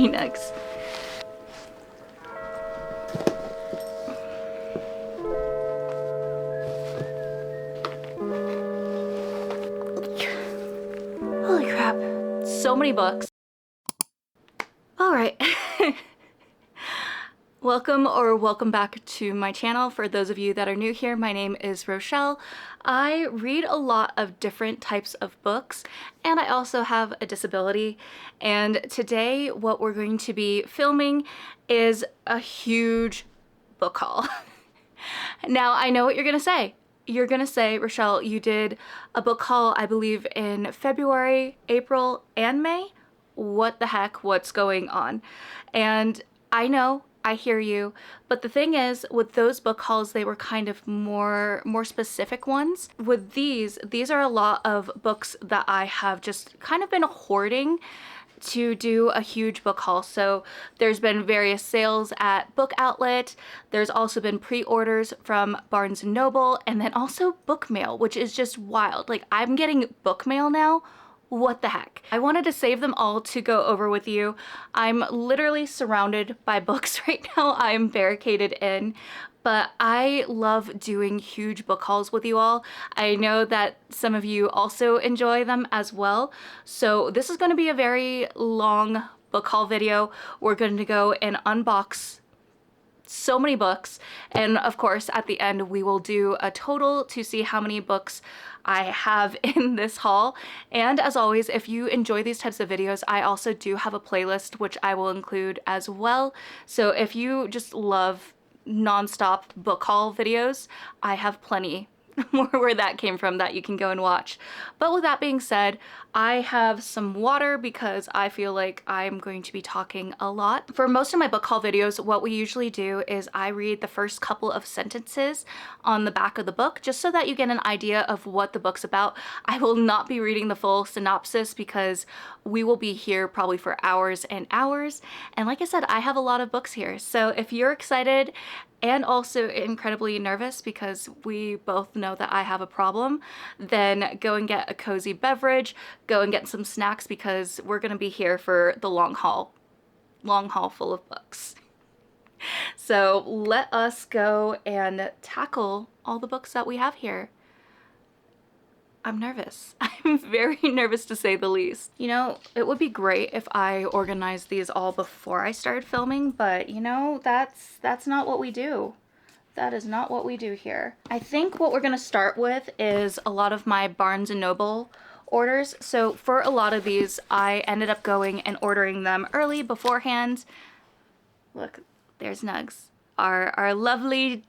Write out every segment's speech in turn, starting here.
many nugs. Holy crap. So many books. Alright. Welcome back to my channel. For those of you that are new here, my name is Rochelle. I read a lot of different types of books, and I also have a disability. And today what we're going to be filming is a huge book haul. Now, I know what you're gonna say. You're gonna say, Rochelle, you did a book haul, I believe, in February, April, and May? What the heck? What's going on? And I know, I hear you, but the thing is, with those book hauls, they were kind of more specific ones. With these are a lot of books that I have just kind of been hoarding to do a huge book haul. So there's been various sales at BookOutlet. There's also been pre-orders from Barnes & Noble, and then also book mail, which is just wild. Like, I'm getting book mail now. What the heck? I wanted to save them all to go over with you. I'm literally surrounded by books right now. I'm barricaded in, but I love doing huge book hauls with you all. I know that some of you also enjoy them as well. So this is going to be a very long book haul video. We're going to go and unbox so many books, and of course at the end we will do a total to see how many books I have in this haul. And as always, if you enjoy these types of videos, I also do have a playlist which I will include as well. So if you just love non-stop book haul videos, I have plenty more where that came from that you can go and watch. But with that being said, I have some water because I feel like I'm going to be talking a lot. For most of my book haul videos, what we usually do is I read the first couple of sentences on the back of the book just so that you get an idea of what the book's about. I will not be reading the full synopsis because we will be here probably for hours and hours. And like I said, I have a lot of books here. So if you're excited and also incredibly nervous because we both know that I have a problem, then go and get a cozy beverage, go and get some snacks because we're gonna be here for the long haul full of books. So let us go and tackle all the books that we have here. I'm nervous. I'm very nervous to say the least. You know, it would be great if I organized these all before I started filming, but you know, that's not what we do. That is not what we do here. I think what we're gonna start with is a lot of my Barnes & Noble orders. So for a lot of these, I ended up going and ordering them early beforehand. Look, there's Nugs, our lovely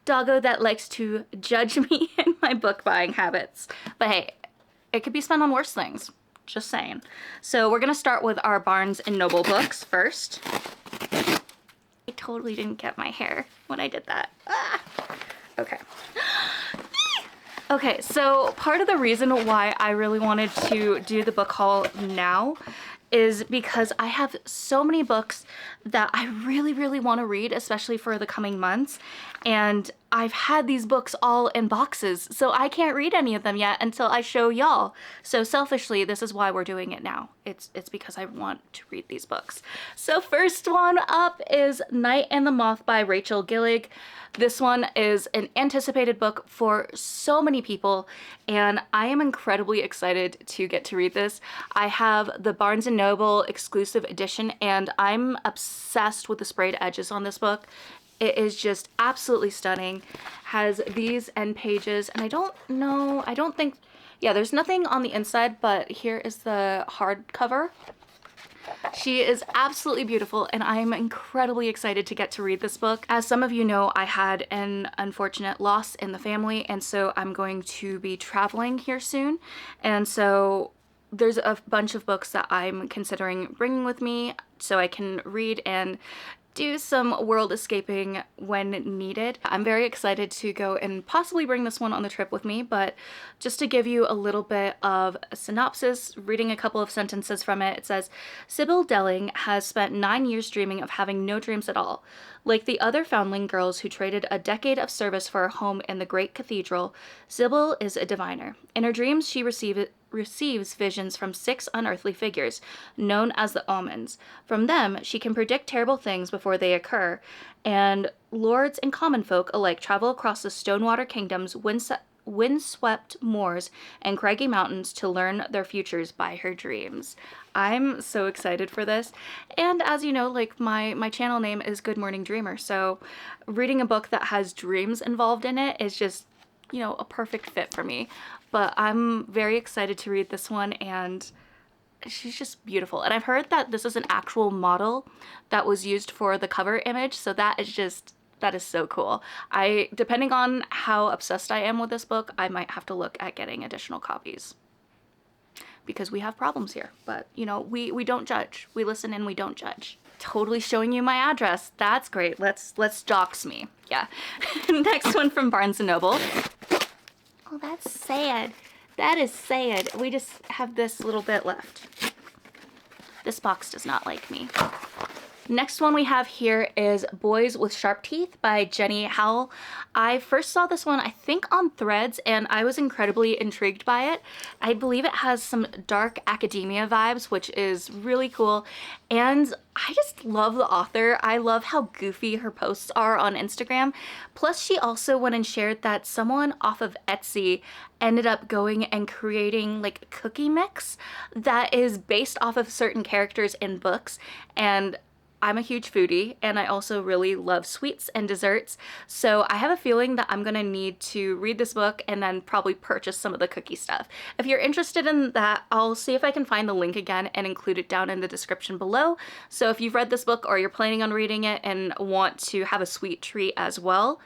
doggo that likes to judge me and my book buying habits. But hey, it could be spent on worse things, just saying. So we're gonna start with our Barnes & Noble books first. I totally didn't get my hair when I did that. Ah! Okay. Okay, so part of the reason why I really wanted to do the book haul now is because I have so many books that I really want to read, especially for the coming months. And I've had these books all in boxes, so I can't read any of them yet until I show y'all. So selfishly, this is why we're doing it now. It's because I want to read these books. So first one up is Night and the Moth by Rachel Gillig. This one is an anticipated book for so many people, and I am incredibly excited to get to read this. I have the Barnes & Noble exclusive edition, and I'm obsessed with the sprayed edges on this book. It is just absolutely stunning. Has these end pages, and I don't think, yeah, there's nothing on the inside, but here is the hardcover. She is absolutely beautiful, and I'm incredibly excited to get to read this book. As some of you know, I had an unfortunate loss in the family, and so I'm going to be traveling here soon. And so there's a bunch of books that I'm considering bringing with me so I can read and do some world escaping when needed. I'm very excited to go and possibly bring this one on the trip with me, but just to give you a little bit of a synopsis, reading a couple of sentences from it, it says, Sybil Delling has spent 9 years dreaming of having no dreams at all. Like the other foundling girls who traded a decade of service for a home in the great cathedral, Sybil is a diviner. In her dreams, she receives visions from 6 unearthly figures, known as the omens. From them, she can predict terrible things before they occur, and lords and common folk alike travel across the Stonewater Kingdom's windswept moors and craggy mountains to learn their futures by her dreams. I'm so excited for this. And as you know, like my channel name is GoodMorninDreamer, so reading a book that has dreams involved in it is just, you know, a perfect fit for me. But I'm very excited to read this one, and she's just beautiful. And I've heard that this is an actual model that was used for the cover image, so that is so cool. Depending on how obsessed I am with this book, I might have to look at getting additional copies. Because we have problems here, but you know, we don't judge. We listen and we don't judge. Totally showing you my address. That's great. Let's dox me. Yeah. Next one from Barnes & Noble. Oh, that's sad. That is sad. We just have this little bit left. This box does not like me. Next one we have here is Boys with Sharp Teeth by Jenny Howell. I first saw this one, I think, on Threads, and I was incredibly intrigued by it. I believe it has some dark academia vibes, which is really cool. And I just love the author. I love how goofy her posts are on Instagram. Plus, she also went and shared that someone off of Etsy ended up going and creating like a cookie mix that is based off of certain characters in books. And I'm a huge foodie, and I also really love sweets and desserts, so I have a feeling that I'm gonna need to read this book and then probably purchase some of the cookie stuff. If you're interested in that, I'll see if I can find the link again and include it down in the description below. So if you've read this book or you're planning on reading it and want to have a sweet treat as well,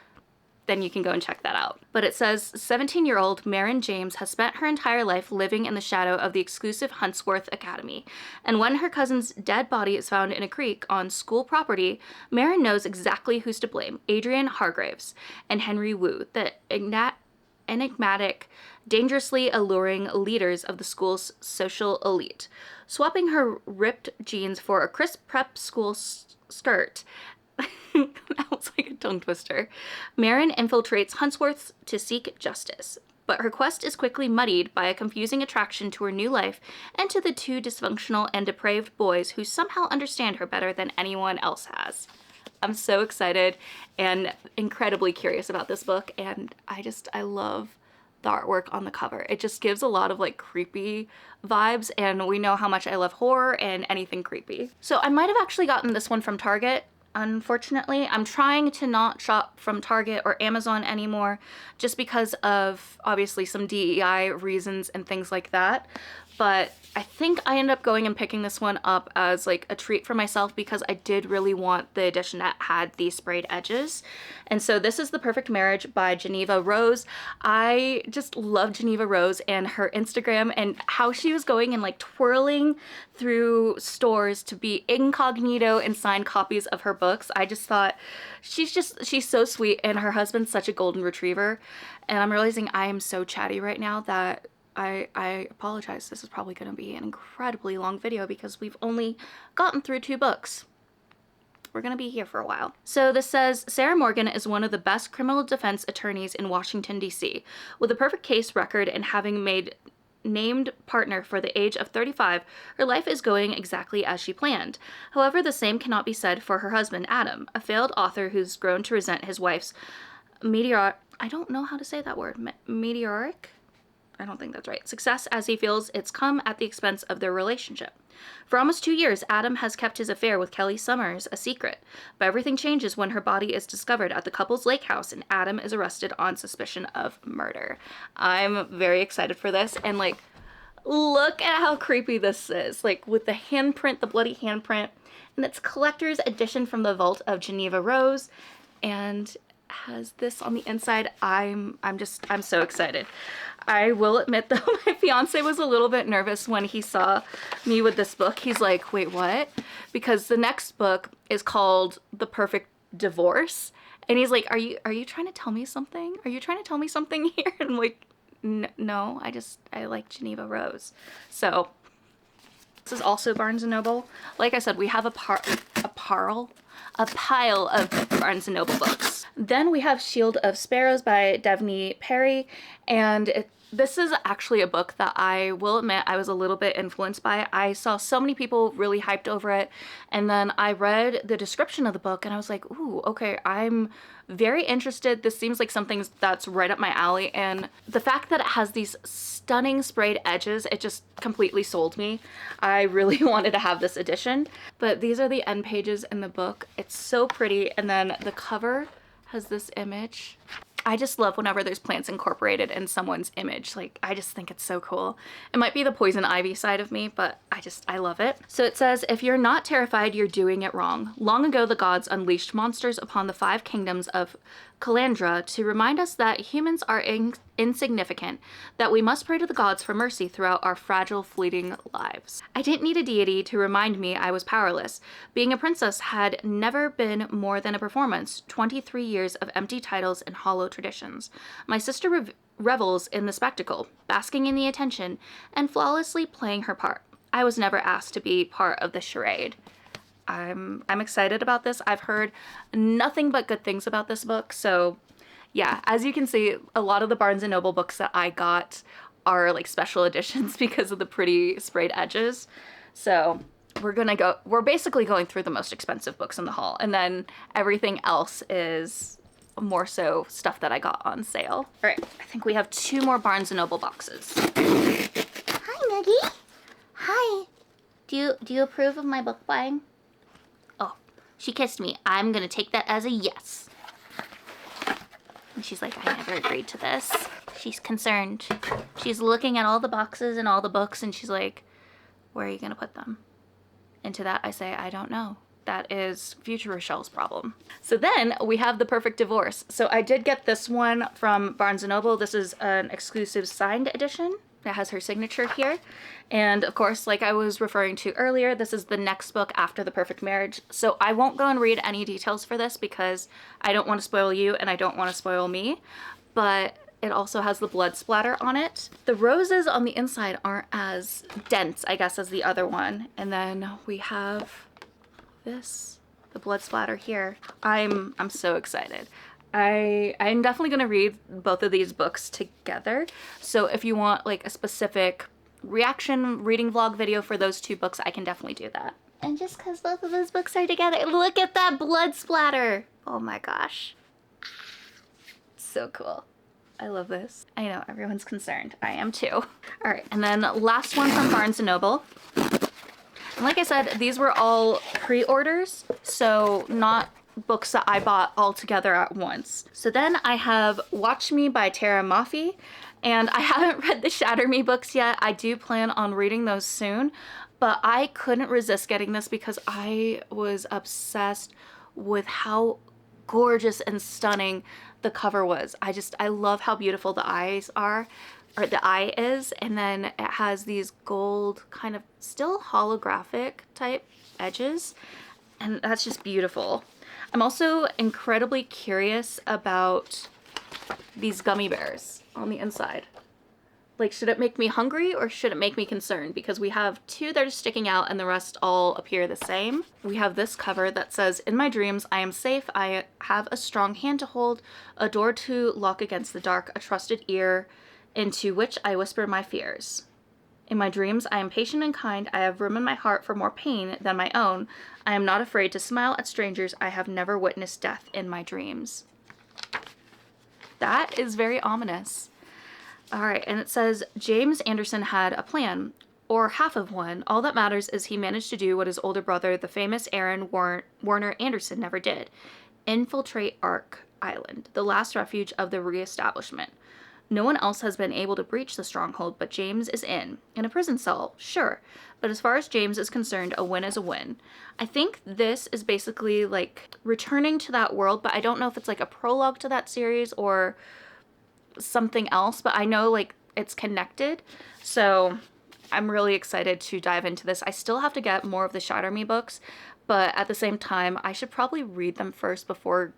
then you can go and check that out. But it says, 17-year-old Marin James has spent her entire life living in the shadow of the exclusive Huntsworth Academy. And when her cousin's dead body is found in a creek on school property, Marin knows exactly who's to blame: Adrian Hargraves and Henry Wu, the enigmatic, dangerously alluring leaders of the school's social elite. Swapping her ripped jeans for a crisp prep school skirt, that was like a tongue twister, Marin infiltrates Huntsworth to seek justice. But her quest is quickly muddied by a confusing attraction to her new life and to the 2 dysfunctional and depraved boys who somehow understand her better than anyone else has. I'm so excited and incredibly curious about this book, and I love the artwork on the cover. It just gives a lot of like creepy vibes, and we know how much I love horror and anything creepy. So I might have actually gotten this one from Target. Unfortunately, I'm trying to not shop from Target or Amazon anymore, just because of obviously some DEI reasons and things like that. But I think I ended up going and picking this one up as like a treat for myself because I did really want the edition that had the sprayed edges. And so this is The Perfect Marriage by Geneva Rose. I just love Geneva Rose and her Instagram and how she was going and like twirling through stores to be incognito and sign copies of her books. I just thought she's so sweet, and her husband's such a golden retriever. And I'm realizing I am so chatty right now that I apologize. This is probably going to be an incredibly long video because we've only gotten through 2 books. We're going to be here for a while. So this says, Sarah Morgan is one of the best criminal defense attorneys in Washington, D.C. With a perfect case record and having made named partner for the age of 35, her life is going exactly as she planned. However, the same cannot be said for her husband, Adam, a failed author who's grown to resent his wife's I don't know how to say that word. Meteoric? I don't think that's right. Success, as he feels it's come at the expense of their relationship. For almost 2 years, Adam has kept his affair with Kelly Summers a secret, but everything changes when her body is discovered at the couple's lake house and Adam is arrested on suspicion of murder. I'm very excited for this, and like, look at how creepy this is, like with the handprint, the bloody handprint, and it's collector's edition from the vault of Geneva Rose, and has this on the inside. I'm so excited. I will admit though, my fiance was a little bit nervous when he saw me with this book. He's like, wait, what? Because the next book is called The Perfect Divorce. And he's like, are you trying to tell me something? Are you trying to tell me something here? And I'm like, no, I like Geneva Rose. So This is also Barnes & Noble. Like I said, we have a pile of Barnes & Noble books. Then we have Shield of Sparrows by Devney Perry, and this is actually a book that I will admit I was a little bit influenced by. I saw so many people really hyped over it, and then I read the description of the book and I was like, ooh, okay, I'm very interested. This seems like something that's right up my alley, and the fact that it has these stunning sprayed edges, it just completely sold me. I really wanted to have this edition. But these are the end pages in the book. It's so pretty, and then the cover has this image. I just love whenever there's plants incorporated in someone's image. Like, I just think it's so cool. It might be the poison ivy side of me, but I love it. So it says, if you're not terrified, you're doing it wrong. Long ago, the gods unleashed monsters upon the 5 kingdoms of Calandra to remind us that humans are insignificant, that we must pray to the gods for mercy throughout our fragile, fleeting lives. I didn't need a deity to remind me I was powerless. Being a princess had never been more than a performance, 23 years of empty titles and hollow traditions. My sister revels in the spectacle, basking in the attention, and flawlessly playing her part. I was never asked to be part of the charade. I'm excited about this. I've heard nothing but good things about this book, so yeah, as you can see, a lot of the Barnes & Noble books that I got are like special editions because of the pretty sprayed edges. So we're basically going through the most expensive books in the haul, and then everything else is more so stuff that I got on sale. All right, I think we have 2 more Barnes & Noble boxes. Hi, Nuggie. Hi. Do you approve of my book buying? Oh, she kissed me. I'm gonna take that as a yes. And she's like, I never agreed to this. She's concerned. She's looking at all the boxes and all the books, and she's like, where are you gonna put them? And to that I say, I don't know. That is future Rochelle's problem. So then we have The Perfect Divorce. So I did get this one from Barnes & Noble. This is an exclusive signed edition. It has her signature here. And of course, like I was referring to earlier, this is the next book after The Perfect Marriage. So I won't go and read any details for this because I don't want to spoil you and I don't want to spoil me. But it also has the blood splatter on it. The roses on the inside aren't as dense, I guess, as the other one. And then we have this, the blood splatter here. I'm so excited. I'm definitely gonna read both of these books together. So if you want like a specific reaction reading vlog video for those 2 books, I can definitely do that. And just because both of those books are together, look at that blood splatter. Oh my gosh. So cool. I love this. I know everyone's concerned. I am too. All right, and then last one from Barnes & Noble. And like I said, these were all pre-orders, so not books that I bought all together at once. So then I have Watch Me by Tara Maffei, and I haven't read the Shatter Me books yet. I do plan on reading those soon, but I couldn't resist getting this because I was obsessed with how gorgeous and stunning the cover was. I love how beautiful the eyes are, or the eye is, and then it has these gold kind of still holographic type edges, and that's just beautiful. I'm also incredibly curious about these gummy bears on the inside. Like, should it make me hungry or should it make me concerned? Because we have 2 that are sticking out and the rest all appear the same. We have this cover that says, in my dreams, I am safe. I have a strong hand to hold, a door to lock against the dark, a trusted ear into which I whisper my fears. In my dreams, I am patient and kind. I have room in my heart for more pain than my own. I am not afraid to smile at strangers. I have never witnessed death in my dreams. That is very ominous. All right, and it says, James Anderson had a plan, or half of one. All that matters is he managed to do what his older brother, the famous Aaron Warner Anderson, never did. Infiltrate Ark Island, the last refuge of the reestablishment. No one else has been able to breach the stronghold, but James is in a prison cell, sure. But as far as James is concerned, a win is a win. I think this is basically like returning to that world, but I don't know if it's like a prologue to that series or something else, but I know like it's connected. So I'm really excited to dive into this. I still have to get more of the Shatter Me books, but at the same time, I should probably read them first before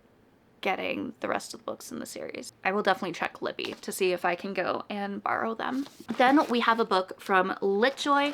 getting the rest of the books in the series. I will definitely check Libby to see if I can go and borrow them. Then we have a book from Litjoy.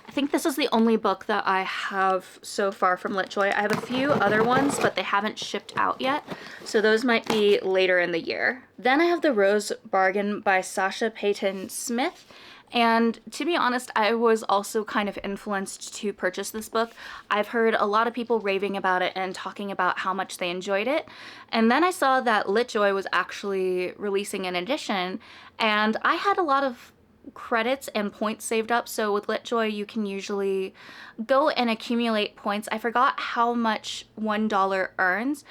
I think this is the only book that I have so far from Litjoy. I have a few other ones, but they haven't shipped out yet, so those might be later in the year. Then I have The Rose Bargain by Sasha Payton Smith. And to be honest, I was also kind of influenced to purchase this book. I've heard a lot of people raving about it and talking about how much they enjoyed it. And then I saw that Litjoy was actually releasing an edition, and I had a lot of credits and points saved up. So with Litjoy, you can usually go and accumulate points. I forgot how much $1 earns,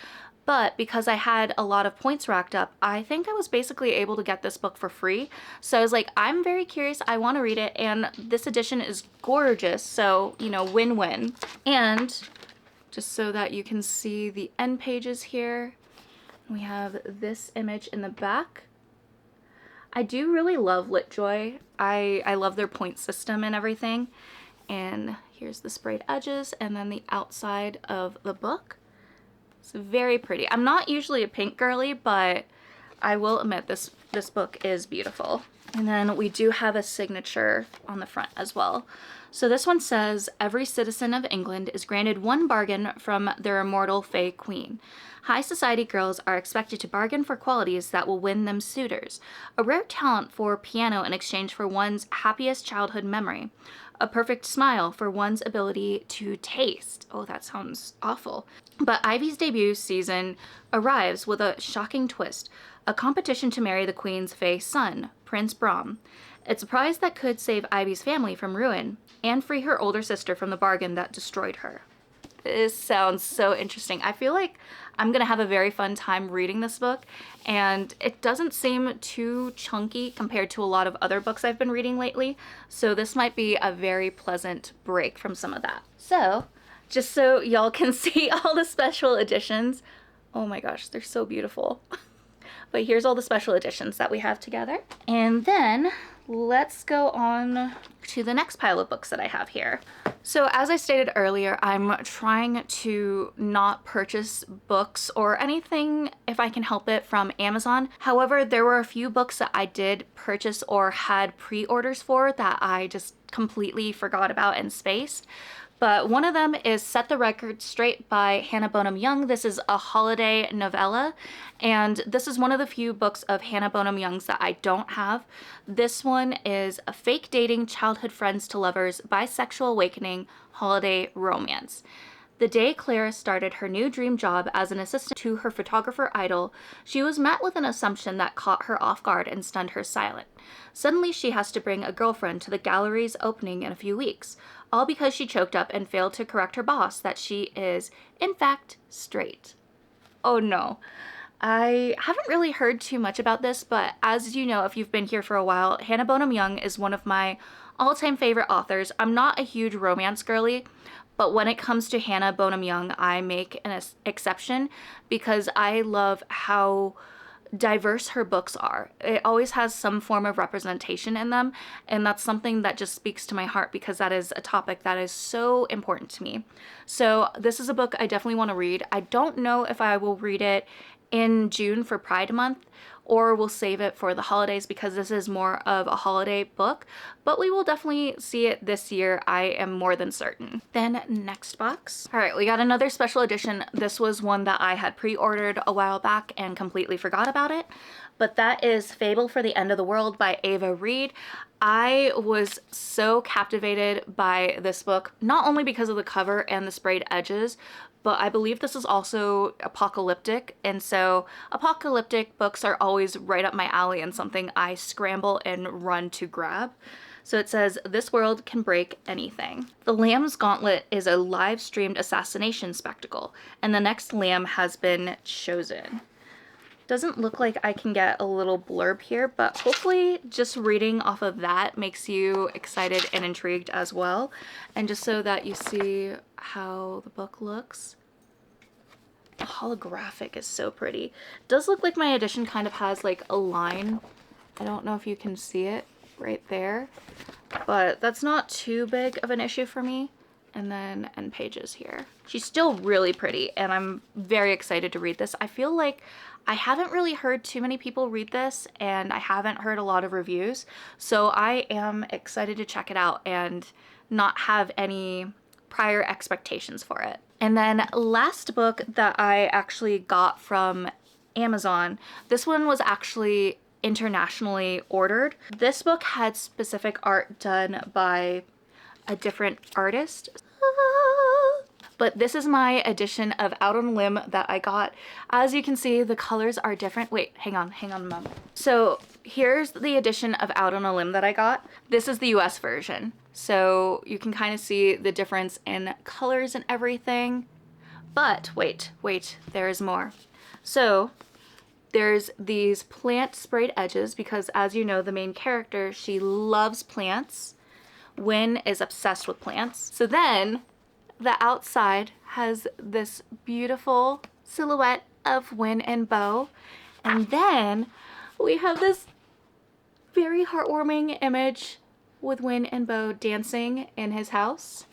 but because I had a lot of points racked up, I think I was basically able to get this book for free. So I was like, I'm very curious, I want to read it, and this edition is gorgeous, so, you know, win-win. And just so that you can see the end pages here, we have this image in the back. I do really love Litjoy. I love their point system and everything. And here's the sprayed edges and then the outside of the book. It's very pretty. I'm not usually a pink girly, but I will admit this book is beautiful. And then we do have a signature on the front as well. So this one says, every citizen of England is granted one bargain from their immortal Fay Queen. High society girls are expected to bargain for qualities that will win them suitors. A rare talent for piano in exchange for one's happiest childhood memory. A perfect smile for one's ability to taste. Oh, that sounds awful. But Ivy's debut season arrives with a shocking twist. A competition to marry the Queen's Fay son, Prince Brahm. It's a prize that could save Ivy's family from ruin and free her older sister from the bargain that destroyed her. This sounds so interesting. I feel like I'm gonna have a very fun time reading this book, and it doesn't seem too chunky compared to a lot of other books I've been reading lately, so this might be a very pleasant break from some of that. So, just so y'all can see all the special editions, oh my gosh, they're so beautiful. But here's all the special editions that we have together. And then let's go on to the next pile of books that I have here. So as I stated earlier, I'm trying to not purchase books or anything, if I can help it, from Amazon. However, there were a few books that I did purchase or had pre-orders for that I just completely forgot about and spaced. But one of them is Set the Record Straight by Hannah Bonham Young. This is a holiday novella, and this is one of the few books of Hannah Bonham Young's that I don't have. This one is a fake dating childhood friends to lovers, bisexual awakening, holiday romance. The day Clara started her new dream job as an assistant to her photographer idol, she was met with an assumption that caught her off guard and stunned her silent. Suddenly she has to bring a girlfriend to the gallery's opening in a few weeks, all because she choked up and failed to correct her boss that she is, in fact, straight. Oh no. I haven't really heard too much about this, but as you know, if you've been here for a while, Hannah Bonham Young is one of my all-time favorite authors. I'm not a huge romance girly, but when it comes to Hannah Bonham Young, I make an exception because I love how diverse her books are. It always has some form of representation in them, and that's something that just speaks to my heart because that is a topic that is so important to me. So this is a book I definitely want to read. I don't know if I will read it in June for Pride Month, or we'll save it for the holidays because this is more of a holiday book, but we will definitely see it this year, I am more than certain. Then next box. All right, we got another special edition. This was one that I had pre-ordered a while back and completely forgot about it, but that is Fable for the End of the World by Ava Reed. I was so captivated by this book, not only because of the cover and the sprayed edges, but I believe this is also apocalyptic, and so apocalyptic books are always right up my alley and something I scramble and run to grab. So it says, this world can break anything. The Lamb's Gauntlet is a live-streamed assassination spectacle, and the next lamb has been chosen. Doesn't look like I can get a little blurb here, but hopefully just reading off of that makes you excited and intrigued as well. And just so that you see how the book looks. The holographic is so pretty. It does look like my edition kind of has like a line. I don't know if you can see it right there, but that's not too big of an issue for me. And then end pages here. She's still really pretty, and I'm very excited to read this. I feel like I haven't really heard too many people read this, and I haven't heard a lot of reviews, so I am excited to check it out and not have any prior expectations for it. And then last book that I actually got from Amazon, this one was actually internationally ordered. This book had specific art done by a different artist. But this is my edition of Out on a Limb that I got. As you can see, the colors are different. Wait, hang on a moment. So here's the edition of Out on a Limb that I got. This is the US version. So you can kind of see the difference in colors and everything. But wait, there is more. So there's these plant sprayed edges because, as you know, the main character, she loves plants. Win is obsessed with plants. So then the outside has this beautiful silhouette of Win and Beau. And then we have this very heartwarming image with Win and Beau dancing in his house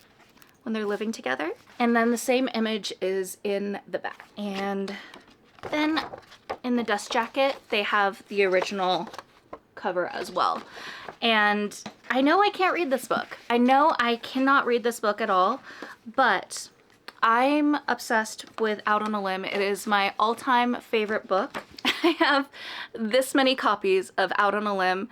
when they're living together. And then the same image is in the back. And then in the dust jacket, they have the original cover as well. And I know I can't read this book. I know I cannot read this book at all, but I'm obsessed with Out on a Limb. It is my all-time favorite book. I have this many copies of Out on a Limb,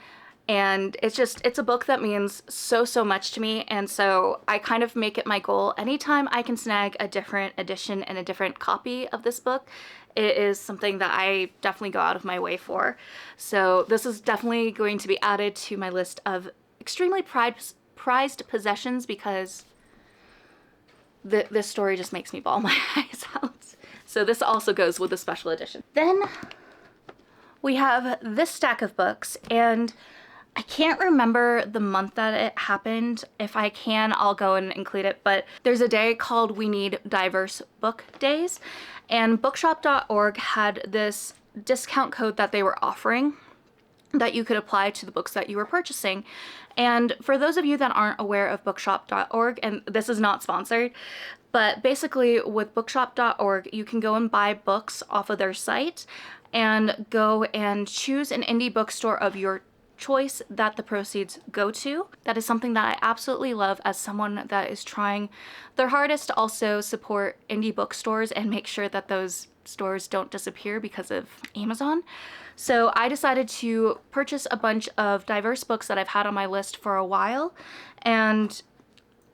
and it's a book that means so much to me, and so I kind of make it my goal. Anytime I can snag a different edition and a different copy of this book, it is something that I definitely go out of my way for. So this is definitely going to be added to my list of extremely prized possessions because this story just makes me bawl my eyes out. So this also goes with the special edition. Then we have this stack of books, and I can't remember the month that it happened. If I can, I'll go and include it, but there's a day called We Need Diverse Book Days, and bookshop.org had this discount code that they were offering that you could apply to the books that you were purchasing. And for those of you that aren't aware of bookshop.org, and this is not sponsored, but basically with bookshop.org, you can go and buy books off of their site and go and choose an indie bookstore of your choice that the proceeds go to. That is something that I absolutely love as someone that is trying their hardest to also support indie bookstores and make sure that those stores don't disappear because of Amazon. So I decided to purchase a bunch of diverse books that I've had on my list for a while, and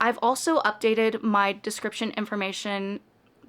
I've also updated my description information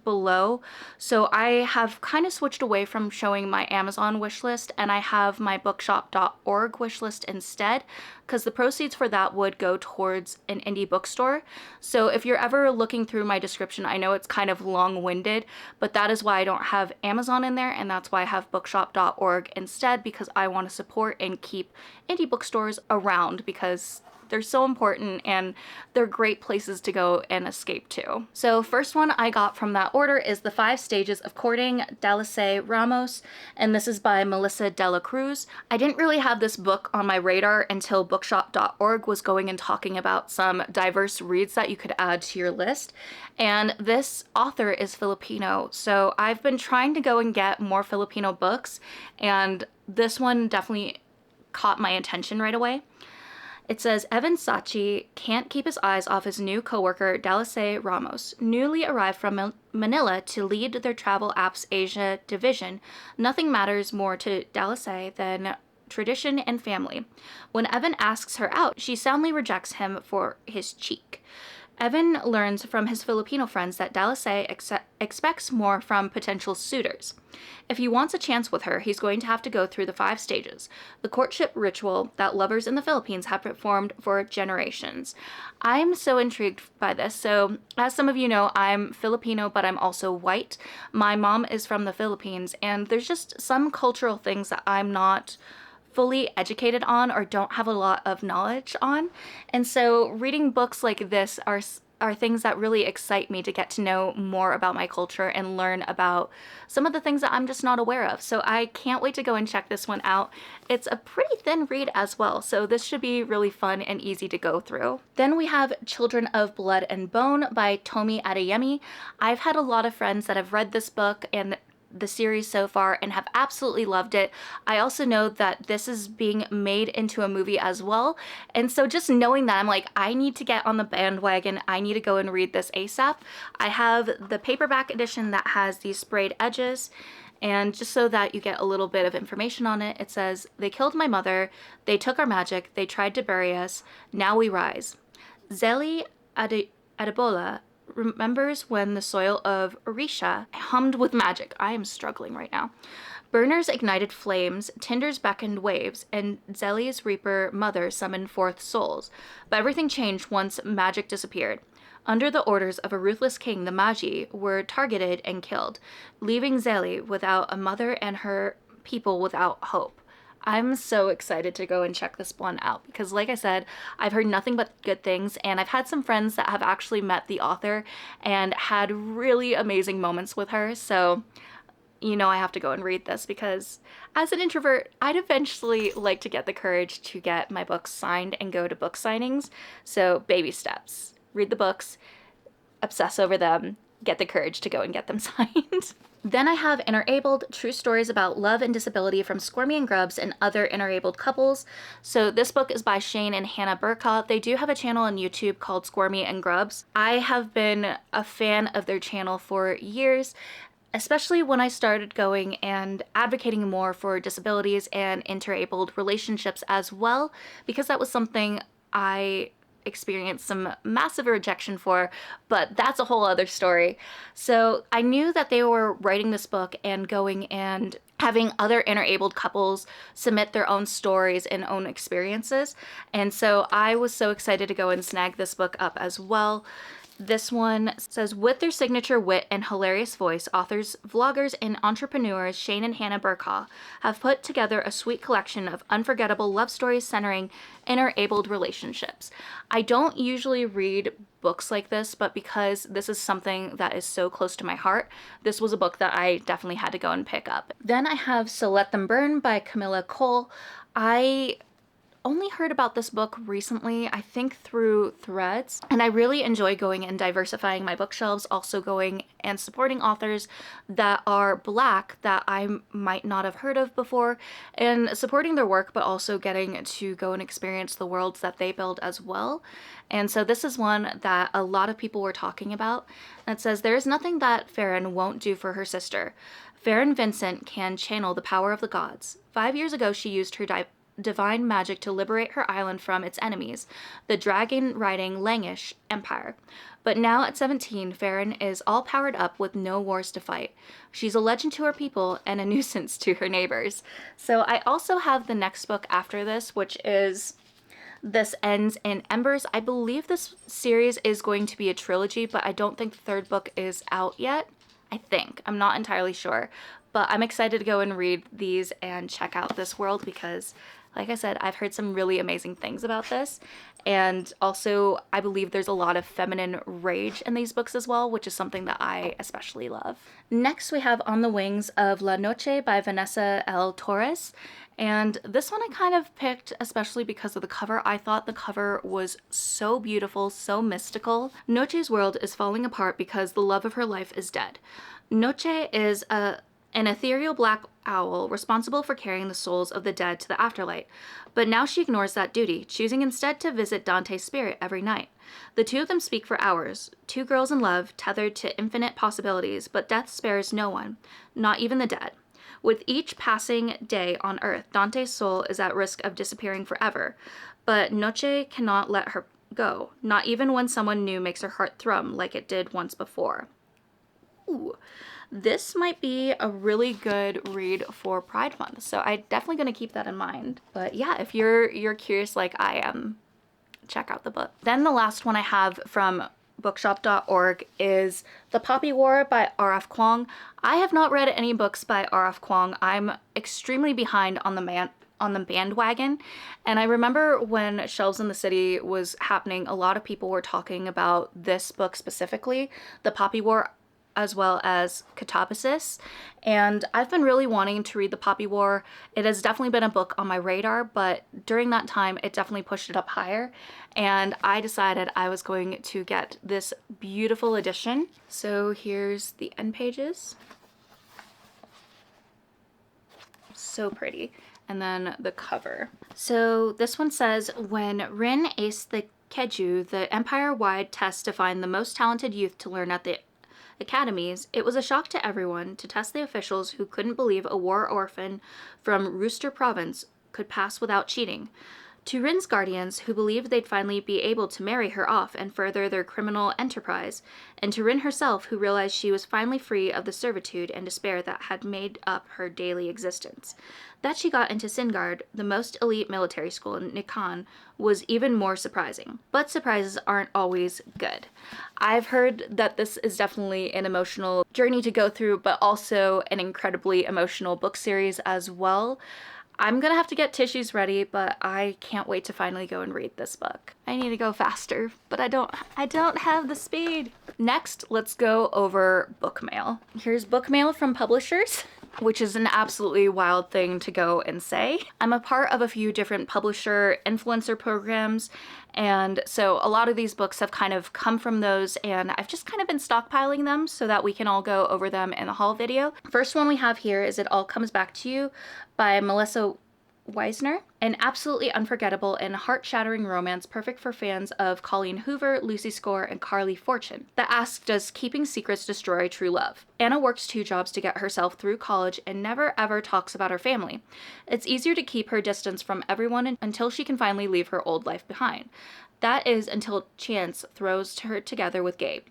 below. So I have kind of switched away from showing my Amazon wish list, and I have my bookshop.org wish list instead, because the proceeds for that would go towards an indie bookstore. So if you're ever looking through my description, I know it's kind of long-winded, but that is why I don't have Amazon in there, and that's why I have bookshop.org instead, because I want to support and keep indie bookstores around because they're so important and they're great places to go and escape to. So first one I got from that order is The 5 Stages of Courting, Dallasay Ramos, and this is by Melissa Dela Cruz. I didn't really have this book on my radar until bookshop.org was going and talking about some diverse reads that you could add to your list. And this author is Filipino, so I've been trying to go and get more Filipino books, and this one definitely caught my attention right away. It says, Evan Sachi can't keep his eyes off his new coworker, Dallasay Ramos. Newly arrived from Manila to lead their travel apps Asia division, nothing matters more to Dallasay than tradition and family. When Evan asks her out, she soundly rejects him for his cheek. Evan learns from his Filipino friends that Dallasay expects more from potential suitors. If he wants a chance with her, he's going to have to go through the 5 stages, the courtship ritual that lovers in the Philippines have performed for generations. I'm so intrigued by this. So, as some of you know, I'm Filipino, but I'm also white. My mom is from the Philippines, and there's just some cultural things that I'm not fully educated on or don't have a lot of knowledge on. And so reading books like this are things that really excite me to get to know more about my culture and learn about some of the things that I'm just not aware of. So I can't wait to go and check this one out. It's a pretty thin read as well, so this should be really fun and easy to go through. Then we have Children of Blood and Bone by Tomi Adeyemi. I've had a lot of friends that have read this book, and the series so far and have absolutely loved it. I also know that this is being made into a movie as well, and so just knowing that, I'm like, I need to get on the bandwagon. I need to go and read this ASAP. I have the paperback edition that has these sprayed edges, and just so that you get a little bit of information on it, it says, "They killed my mother, they took our magic, they tried to bury us, now we rise. Zeli Adebola remembers when the soil of Orisha hummed with magic." I am struggling right now. "Burners ignited flames, tinders beckoned waves, and Zeli's reaper mother summoned forth souls. But everything changed once magic disappeared. Under the orders of a ruthless king, the Magi were targeted and killed, leaving Zeli without a mother and her people without hope." I'm so excited to go and check this one out because, like I said, I've heard nothing but good things, and I've had some friends that have actually met the author and had really amazing moments with her. So, you know, I have to go and read this because as an introvert, I'd eventually like to get the courage to get my books signed and go to book signings. So baby steps. Read the books, obsess over them, get the courage to go and get them signed. Then I have Interabled, True Stories About Love and Disability from Squirmy and Grubs and Other Interabled Couples. So this book is by Shane and Hannah Burkaw. They do have a channel on YouTube called Squirmy and Grubs. I have been a fan of their channel for years, especially when I started going and advocating more for disabilities and interabled relationships as well, because that was something I experienced some massive rejection for, but that's a whole other story. So I knew that they were writing this book and going and having other interabled couples submit their own stories and own experiences, and so I was so excited to go and snag this book up as well. This one says, "With their signature wit and hilarious voice, authors, vloggers, and entrepreneurs Shane and Hannah Burkaw have put together a sweet collection of unforgettable love stories centering interabled relationships." I don't usually read books like this, but because this is something that is so close to my heart, this was a book that I definitely had to go and pick up. Then I have So Let Them Burn by Camilla Cole. I only heard about this book recently, I think through Threads, and I really enjoy going and diversifying my bookshelves, also going and supporting authors that are Black that I might not have heard of before, and supporting their work, but also getting to go and experience the worlds that they build as well. And so this is one that a lot of people were talking about. It says, "There is nothing that Farron won't do for her sister. Farron Vincent can channel the power of the gods. 5 years ago, she used her divine magic to liberate her island from its enemies, the dragon-riding Langish Empire. But now at 17, Farron is all powered up with no wars to fight. She's a legend to her people and a nuisance to her neighbors." So I also have the next book after this, which is This Ends in Embers. I believe this series is going to be a trilogy, but I don't think the third book is out yet. I think. I'm not entirely sure. But I'm excited to go and read these and check out this world because, like I said, I've heard some really amazing things about this. And also, I believe there's a lot of feminine rage in these books as well, which is something that I especially love. Next, we have On the Wings of La Noche by Vanessa L. Torres. And this one I kind of picked especially because of the cover. I thought the cover was so beautiful, so mystical. Noche's world is falling apart because the love of her life is dead. Noche is an ethereal black owl responsible for carrying the souls of the dead to the afterlife, but now she ignores that duty, choosing instead to visit Dante's spirit every night. The two of them speak for hours, two girls in love, tethered to infinite possibilities, but death spares no one, not even the dead. With each passing day on Earth, Dante's soul is at risk of disappearing forever, but Noche cannot let her go, not even when someone new makes her heart thrum like it did once before. Ooh. This might be a really good read for Pride Month, so I'm definitely going to keep that in mind. But yeah, if you're curious like I am, check out the book. Then the last one I have from bookshop.org is The Poppy War by R.F. Kuang. I have not read any books by R.F. Kuang. I'm extremely behind on the bandwagon, and I remember when Shelves in the City was happening, a lot of people were talking about this book specifically, The Poppy War, as well as Catabasis, and I've been really wanting to read The Poppy War. It has definitely been a book on my radar, but during that time it definitely pushed it up higher, and I decided I was going to get this beautiful edition. So here's the end pages. So pretty. And then the cover. So this one says, when Rin aced the Keju, the empire-wide test to find the most talented youth to learn at the academies, it was a shock to everyone to test the officials who couldn't believe a war orphan from Rooster Province could pass without cheating. To Rin's guardians, who believed they'd finally be able to marry her off and further their criminal enterprise, and to Rin herself, who realized she was finally free of the servitude and despair that had made up her daily existence. That she got into Singard, the most elite military school in Nikon, was even more surprising. But surprises aren't always good. I've heard that this is definitely an emotional journey to go through, but also an incredibly emotional book series as well. I'm gonna have to get tissues ready, but I can't wait to finally go and read this book. I need to go faster, but I don't have the speed. Next, let's go over book mail. Here's book mail from publishers, which is an absolutely wild thing to go and say. I'm a part of a few different publisher influencer programs, and so a lot of these books have kind of come from those, and I've just kind of been stockpiling them so that we can all go over them in the haul video. First one we have here is It All Comes Back to You by Melissa Weisner, an absolutely unforgettable and heart-shattering romance perfect for fans of Colleen Hoover, Lucy Score, and Carly Fortune, that asks, does keeping secrets destroy true love? Anna works 2 jobs to get herself through college and never ever talks about her family. It's easier to keep her distance from everyone until she can finally leave her old life behind. That is until chance throws her together with Gabe.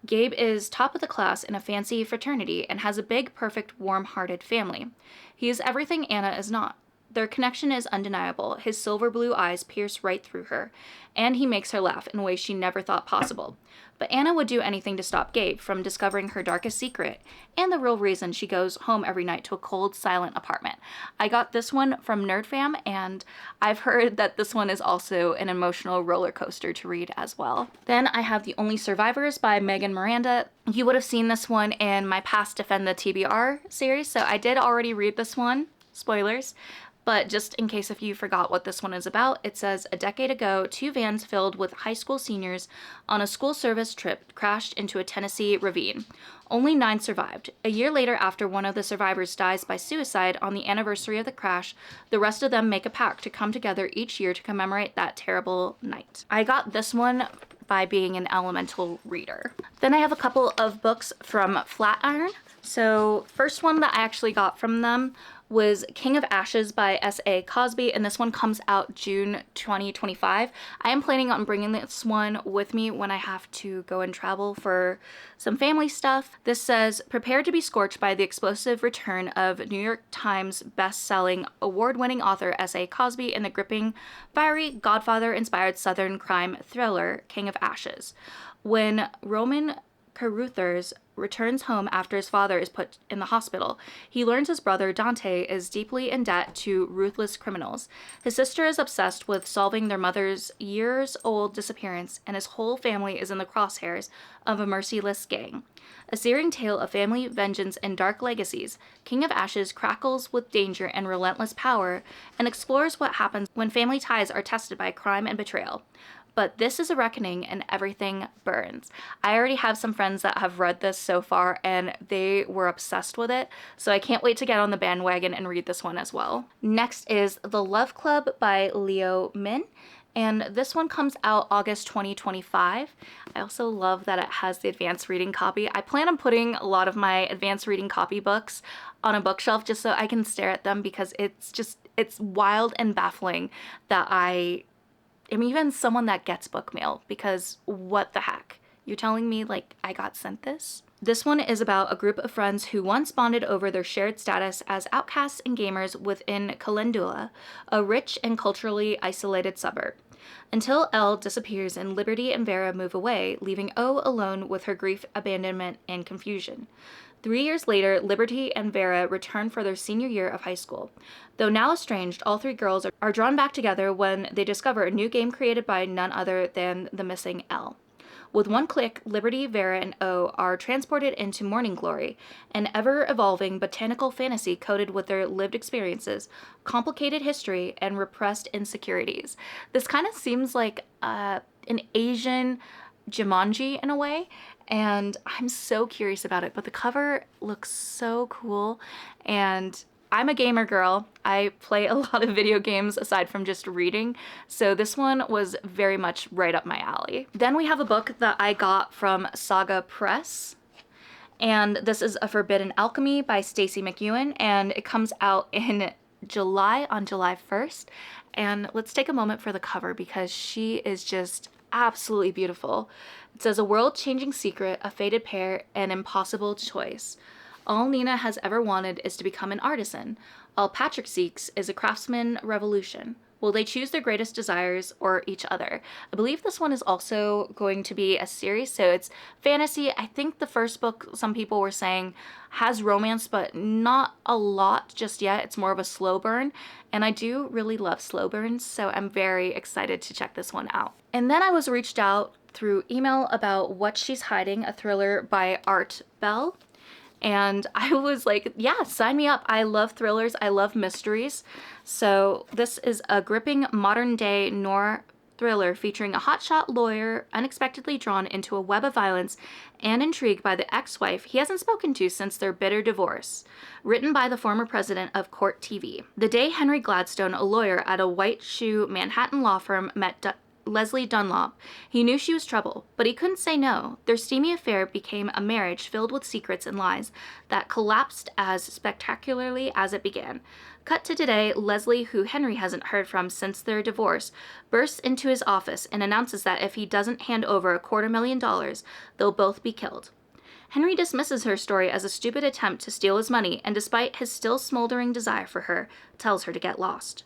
Gabe is top of the class in a fancy fraternity and has a big, perfect, warm-hearted family. He is everything Anna is not. Their connection is undeniable. His silver blue eyes pierce right through her, and he makes her laugh in ways she never thought possible. But Anna would do anything to stop Gabe from discovering her darkest secret, and the real reason she goes home every night to a cold, silent apartment. I got this one from NerdFam, and I've heard that this one is also an emotional roller coaster to read as well. Then I have The Only Survivors by Megan Miranda. You would have seen this one in my past Defend the TBR series, so I did already read this one. Spoilers. But just in case if you forgot what this one is about, it says, a decade ago, 2 vans filled with high school seniors on a school service trip crashed into a Tennessee ravine. Only 9 survived. A year later, after one of the survivors dies by suicide on the anniversary of the crash, the rest of them make a pact to come together each year to commemorate that terrible night. I got this one by being an elemental reader. Then I have a couple of books from Flatiron. So first one that I actually got from them was King of Ashes by S.A. Cosby, and this one comes out June 2025. I am planning on bringing this one with me when I have to go and travel for some family stuff. This says, prepare to be scorched by the explosive return of New York Times best-selling, award-winning author S.A. Cosby in the gripping, fiery, Godfather-inspired Southern crime thriller, King of Ashes. When Roman Caruthers returns home after his father is put in the hospital, he learns his brother Dante is deeply in debt to ruthless criminals. His sister is obsessed with solving their mother's years-old disappearance, and his whole family is in the crosshairs of a merciless gang. A searing tale of family vengeance and dark legacies, King of Ashes crackles with danger and relentless power and explores what happens when family ties are tested by crime and betrayal. But this is a reckoning and everything burns. I already have some friends that have read this so far and they were obsessed with it, so I can't wait to get on the bandwagon and read this one as well. Next is The Love Club by Leo Min, and this one comes out August 2025. I also love that it has the advanced reading copy. I plan on putting a lot of my advanced reading copy books on a bookshelf just so I can stare at them, because it's wild and baffling that I'm even someone that gets book mail, because what the heck? You're telling me like I got sent this? This one is about a group of friends who once bonded over their shared status as outcasts and gamers within Calendula, a rich and culturally isolated suburb. Until Elle disappears and Liberty and Vera move away, leaving O alone with her grief, abandonment, and confusion. 3 years later, Liberty and Vera return for their senior year of high school. Though now estranged, all 3 girls are drawn back together when they discover a new game created by none other than the missing Elle. With one click, Liberty, Vera, and O are transported into Morning Glory, an ever-evolving botanical fantasy coated with their lived experiences, complicated history, and repressed insecurities. This kind of seems like an Asian Jumanji in a way, and I'm so curious about it, but the cover looks so cool, and I'm a gamer girl. I play a lot of video games aside from just reading, so this one was very much right up my alley. Then we have a book that I got from Saga Press, and this is A Forbidden Alchemy by Stacey McEwen, and it comes out in July, on July 1st. And let's take a moment for the cover because she is just absolutely beautiful. It says, a world-changing secret, a fated pair, an impossible choice. All Nina has ever wanted is to become an artisan. All Patrick seeks is a craftsman revolution. Will they choose their greatest desires or each other? I believe this one is also going to be a series, so it's fantasy. I think the first book, some people were saying, has romance, but not a lot just yet. It's more of a slow burn, and I do really love slow burns, so I'm very excited to check this one out. And then I was reached out through email about What She's Hiding, a thriller by Art Bell. And I was like, yeah, sign me up. I love thrillers. I love mysteries. So this is a gripping modern-day noir thriller featuring a hotshot lawyer unexpectedly drawn into a web of violence and intrigued by the ex-wife he hasn't spoken to since their bitter divorce. Written by the former president of Court TV. The day Henry Gladstone, a lawyer at a white shoe Manhattan law firm, met Leslie Dunlop, he knew she was trouble, but he couldn't say no. Their steamy affair became a marriage filled with secrets and lies that collapsed as spectacularly as it began. Cut to today, Leslie, who Henry hasn't heard from since their divorce, bursts into his office and announces that if he doesn't hand over $250,000, they'll both be killed. Henry dismisses her story as a stupid attempt to steal his money, and despite his still smoldering desire for her, tells her to get lost.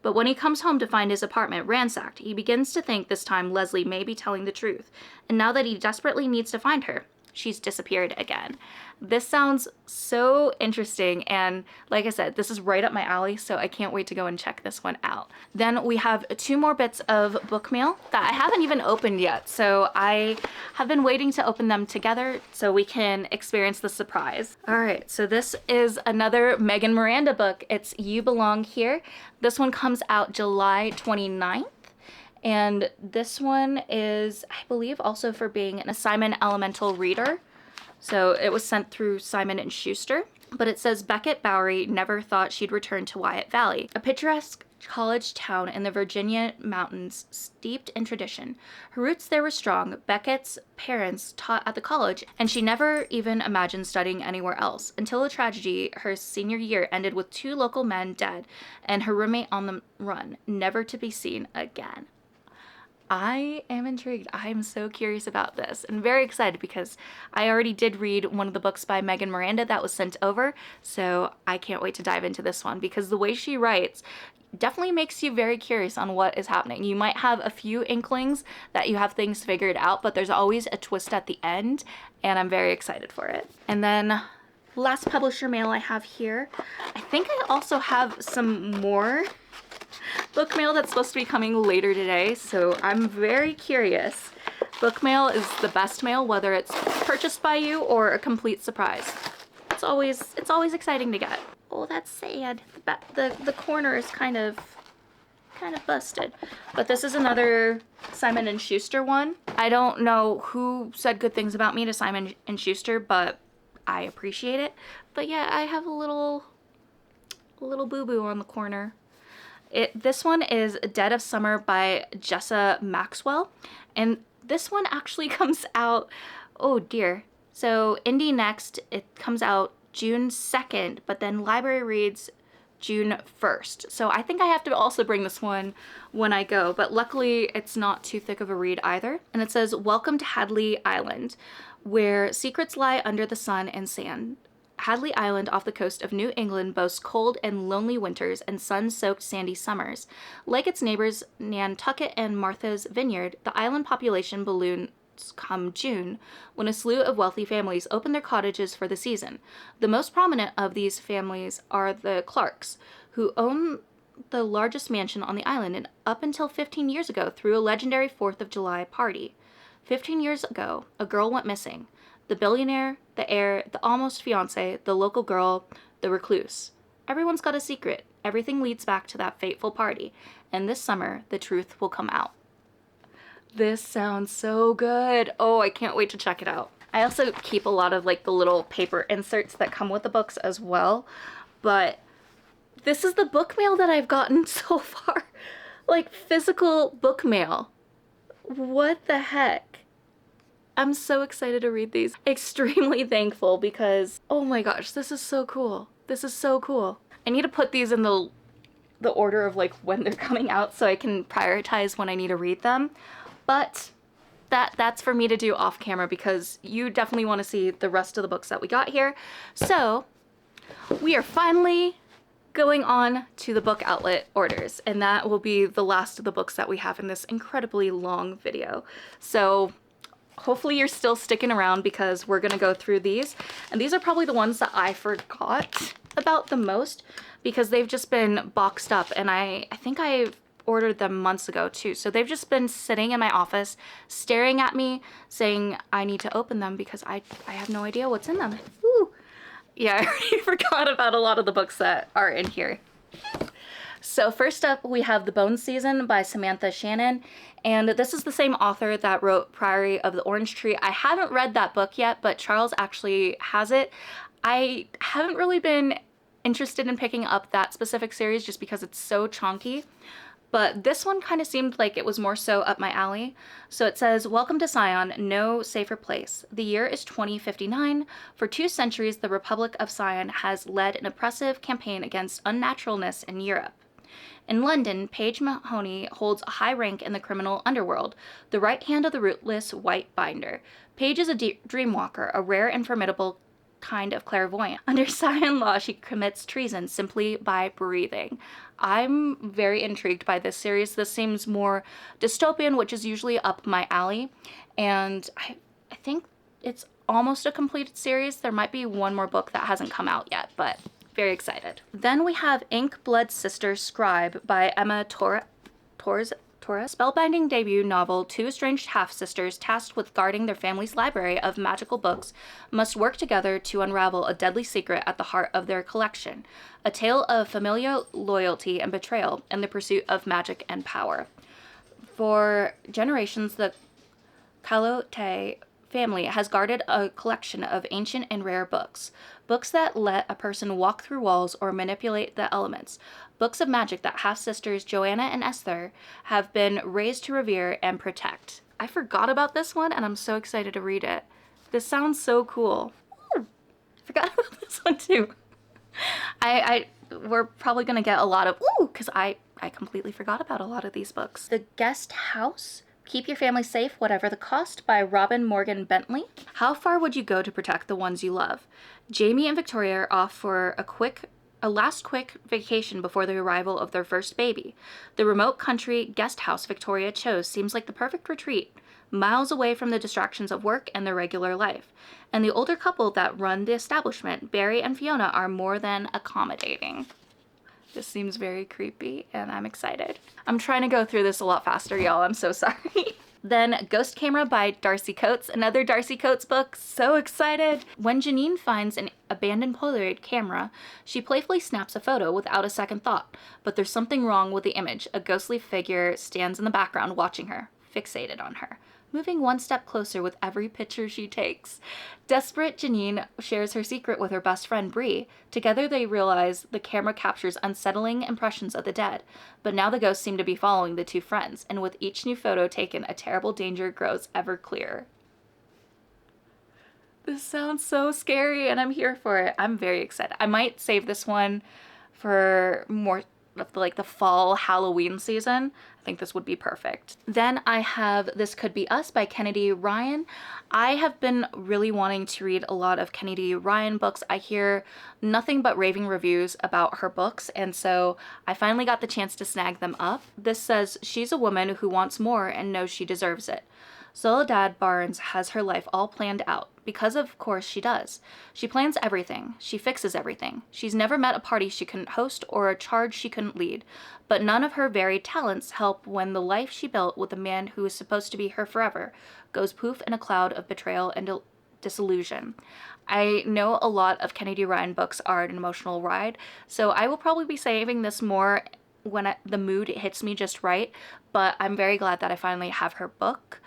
But when he comes home to find his apartment ransacked, he begins to think this time Leslie may be telling the truth. And now that he desperately needs to find her, she's disappeared again. This sounds so interesting, and like I said, this is right up my alley, so I can't wait to go and check this one out. Then we have 2 more bits of book mail that I haven't even opened yet, so I have been waiting to open them together so we can experience the surprise. Alright, so this is another Megan Miranda book. It's You Belong Here. This one comes out July 29th. And this one is, I believe, also for being an Simon Elemental reader. So it was sent through Simon & Schuster. But it says, Beckett Bowery never thought she'd return to Wyatt Valley, a picturesque college town in the Virginia mountains steeped in tradition. Her roots there were strong. Beckett's parents taught at the college, and she never even imagined studying anywhere else, until a tragedy her senior year ended with 2 local men dead and her roommate on the run, never to be seen again. I am intrigued. I am so curious about this and very excited because I already did read one of the books by Megan Miranda that was sent over, so I can't wait to dive into this one because the way she writes definitely makes you very curious on what is happening. You might have a few inklings that you have things figured out, but there's always a twist at the end, and I'm very excited for it. And then last publisher mail I have here. I think I also have some more book mail that's supposed to be coming later today, so I'm very curious. Book mail is the best mail, whether it's purchased by you or a complete surprise. It's always exciting to get. Oh, that's sad. The corner is kind of busted. But this is another Simon & Schuster one. I don't know who said good things about me to Simon & Schuster, but I appreciate it. But yeah, I have a little boo-boo on the corner. This one is Dead of Summer by Jessa Maxwell, and this one actually comes out, oh dear, so Indie Next, it comes out June 2nd, but then Library Reads June 1st, so I think I have to also bring this one when I go, but luckily it's not too thick of a read either. And it says, Welcome to Hadley Island, where secrets lie under the sun and sand. Hadley Island off the coast of New England boasts cold and lonely winters and sun-soaked sandy summers. Like its neighbors Nantucket and Martha's Vineyard, the island population balloons come June, when a slew of wealthy families open their cottages for the season. The most prominent of these families are the Clarks, who own the largest mansion on the island and up until 15 years ago threw a legendary 4th of July party. 15 years ago, a girl went missing. The billionaire, the heir, the almost fiance, the local girl, the recluse. Everyone's got a secret. Everything leads back to that fateful party. And this summer, the truth will come out. This sounds so good. Oh, I can't wait to check it out. I also keep a lot of like the little paper inserts that come with the books as well. But This is the book mail that I've gotten so far. Like physical book mail. What the heck? I'm so excited to read these. Extremely thankful because, oh my gosh, this is so cool. This is so cool. I need to put these in the order of like when they're coming out so I can prioritize when I need to read them. But that's for me to do off camera because you definitely want to see the rest of the books that we got here. So we are finally going on to the book outlet orders, and that will be the last of the books that we have in this incredibly long video. So hopefully you're still sticking around because we're gonna go through these. And these are probably the ones that I forgot about the most because they've just been boxed up, and I think I ordered them months ago too. So they've just been sitting in my office staring at me saying I need to open them because I have no idea what's in them. Woo. Yeah, I already forgot about a lot of the books that are in here. So first up, we have The Bone Season by Samantha Shannon, and this is the same author that wrote Priory of the Orange Tree. I haven't read that book yet, but Charles actually has it. I haven't really been interested in picking up that specific series just because it's so chunky, but this one kind of seemed like it was more so up my alley. So it says, "Welcome to Scion, no safer place. The year is 2059. For 2 centuries, the Republic of Scion has led an oppressive campaign against unnaturalness in Europe. In London, Paige Mahoney holds a high rank in the criminal underworld, the right hand of the ruthless White Binder. Paige is a dreamwalker, a rare and formidable kind of clairvoyant. Under Scion law, she commits treason simply by breathing." I'm very intrigued by this series. This seems more dystopian, which is usually up my alley, and I think it's almost a completed series. There might be one more book that hasn't come out yet, but very excited. Then we have Ink Blood Sister Scribe by Emma Torres. Spellbinding debut novel, 2 estranged half-sisters tasked with guarding their family's library of magical books must work together to unravel a deadly secret at the heart of their collection. A tale of familial loyalty and betrayal in the pursuit of magic and power. For generations, the Calote family has guarded a collection of ancient and rare books. Books that let a person walk through walls or manipulate the elements. Books of magic that half-sisters Joanna and Esther have been raised to revere and protect. I forgot about this one and I'm so excited to read it. This sounds so cool. Ooh, forgot about this one too. We're probably gonna get a lot of ooh, because I completely forgot about a lot of these books. The Guest House, Keep Your Family Safe Whatever the Cost by Robin Morgan Bentley. How far would you go to protect the ones you love? Jamie and Victoria are off for a last quick vacation before the arrival of their first baby. The remote country guest house Victoria chose seems like the perfect retreat, miles away from the distractions of work and their regular life. And the older couple that run the establishment, Barry and Fiona, are more than accommodating. This seems very creepy, and I'm excited. I'm trying to go through this a lot faster, y'all. I'm so sorry. Then Ghost Camera by Darcy Coates, another Darcy Coates book. So excited. When Janine finds an abandoned Polaroid camera, she playfully snaps a photo without a second thought. But there's something wrong with the image. A ghostly figure stands in the background watching her, fixated on her, moving one step closer with every picture she takes. Desperate, Janine shares her secret with her best friend Bree. Together they realize the camera captures unsettling impressions of the dead, but now the ghosts seem to be following the 2 friends, and with each new photo taken, a terrible danger grows ever clearer. This sounds so scary, and I'm here for it. I'm very excited. I might save this one for more like the fall Halloween season. I think this would be perfect. Then I have This Could Be Us by Kennedy Ryan. I have been really wanting to read a lot of Kennedy Ryan books. I hear nothing but raving reviews about her books, and so I finally got the chance to snag them up. This says she's a woman who wants more and knows she deserves it. Soledad Barnes has her life all planned out, because of course she does. She plans everything. She fixes everything. She's never met a party she couldn't host or a charge she couldn't lead, but none of her varied talents help when the life she built with the man who is supposed to be her forever goes poof in a cloud of betrayal and disillusion. I know a lot of Kennedy Ryan books are an emotional ride, so I will probably be saving this more when the mood hits me just right, but I'm very glad that I finally have her book,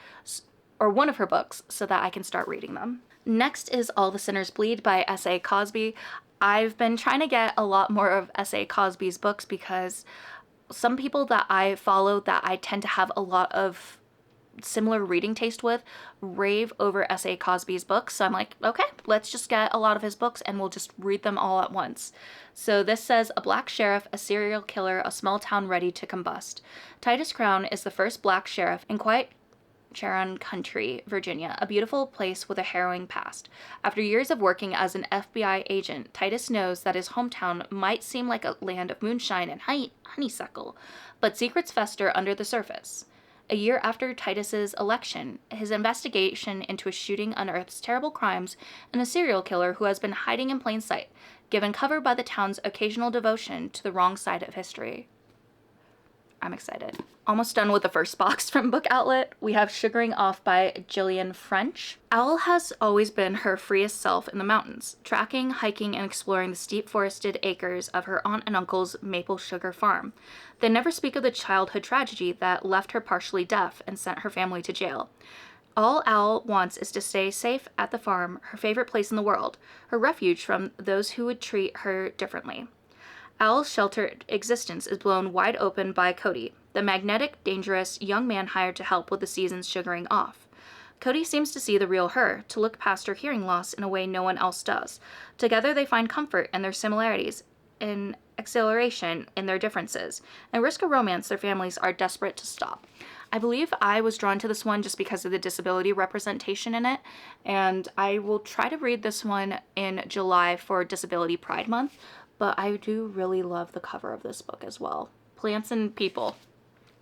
or one of her books, so that I can start reading them. Next is All the Sinners Bleed by S.A. Cosby. I've been trying to get a lot more of S.A. Cosby's books because some people that I follow that I tend to have a lot of similar reading taste with rave over S.A. Cosby's books. So I'm like, okay, let's just get a lot of his books and we'll just read them all at once. So this says, a black sheriff, a serial killer, a small town ready to combust. Titus Crown is the first black sheriff in quiet Charon Country, Virginia, a beautiful place with a harrowing past. After years of working as an FBI agent, Titus knows that his hometown might seem like a land of moonshine and honeysuckle, but secrets fester under the surface. A year after Titus's election, his investigation into a shooting unearths terrible crimes and a serial killer who has been hiding in plain sight, given cover by the town's occasional devotion to the wrong side of history. I'm excited. Almost done with the first box from Book Outlet. We have Sugaring Off by Gillian French. Owl has always been her freest self in the mountains, tracking, hiking, and exploring the steep forested acres of her aunt and uncle's maple sugar farm. They never speak of the childhood tragedy that left her partially deaf and sent her family to jail. All Owl wants is to stay safe at the farm, her favorite place in the world, her refuge from those who would treat her differently. Owl's sheltered existence is blown wide open by Cody, the magnetic, dangerous young man hired to help with the season's sugaring off. Cody seems to see the real her, to look past her hearing loss in a way no one else does. Together they find comfort in their similarities, in exhilaration in their differences, and risk a romance their families are desperate to stop. I believe I was drawn to this one just because of the disability representation in it, and I will try to read this one in July for Disability Pride Month. But I do really love the cover of this book as well. Plants and people.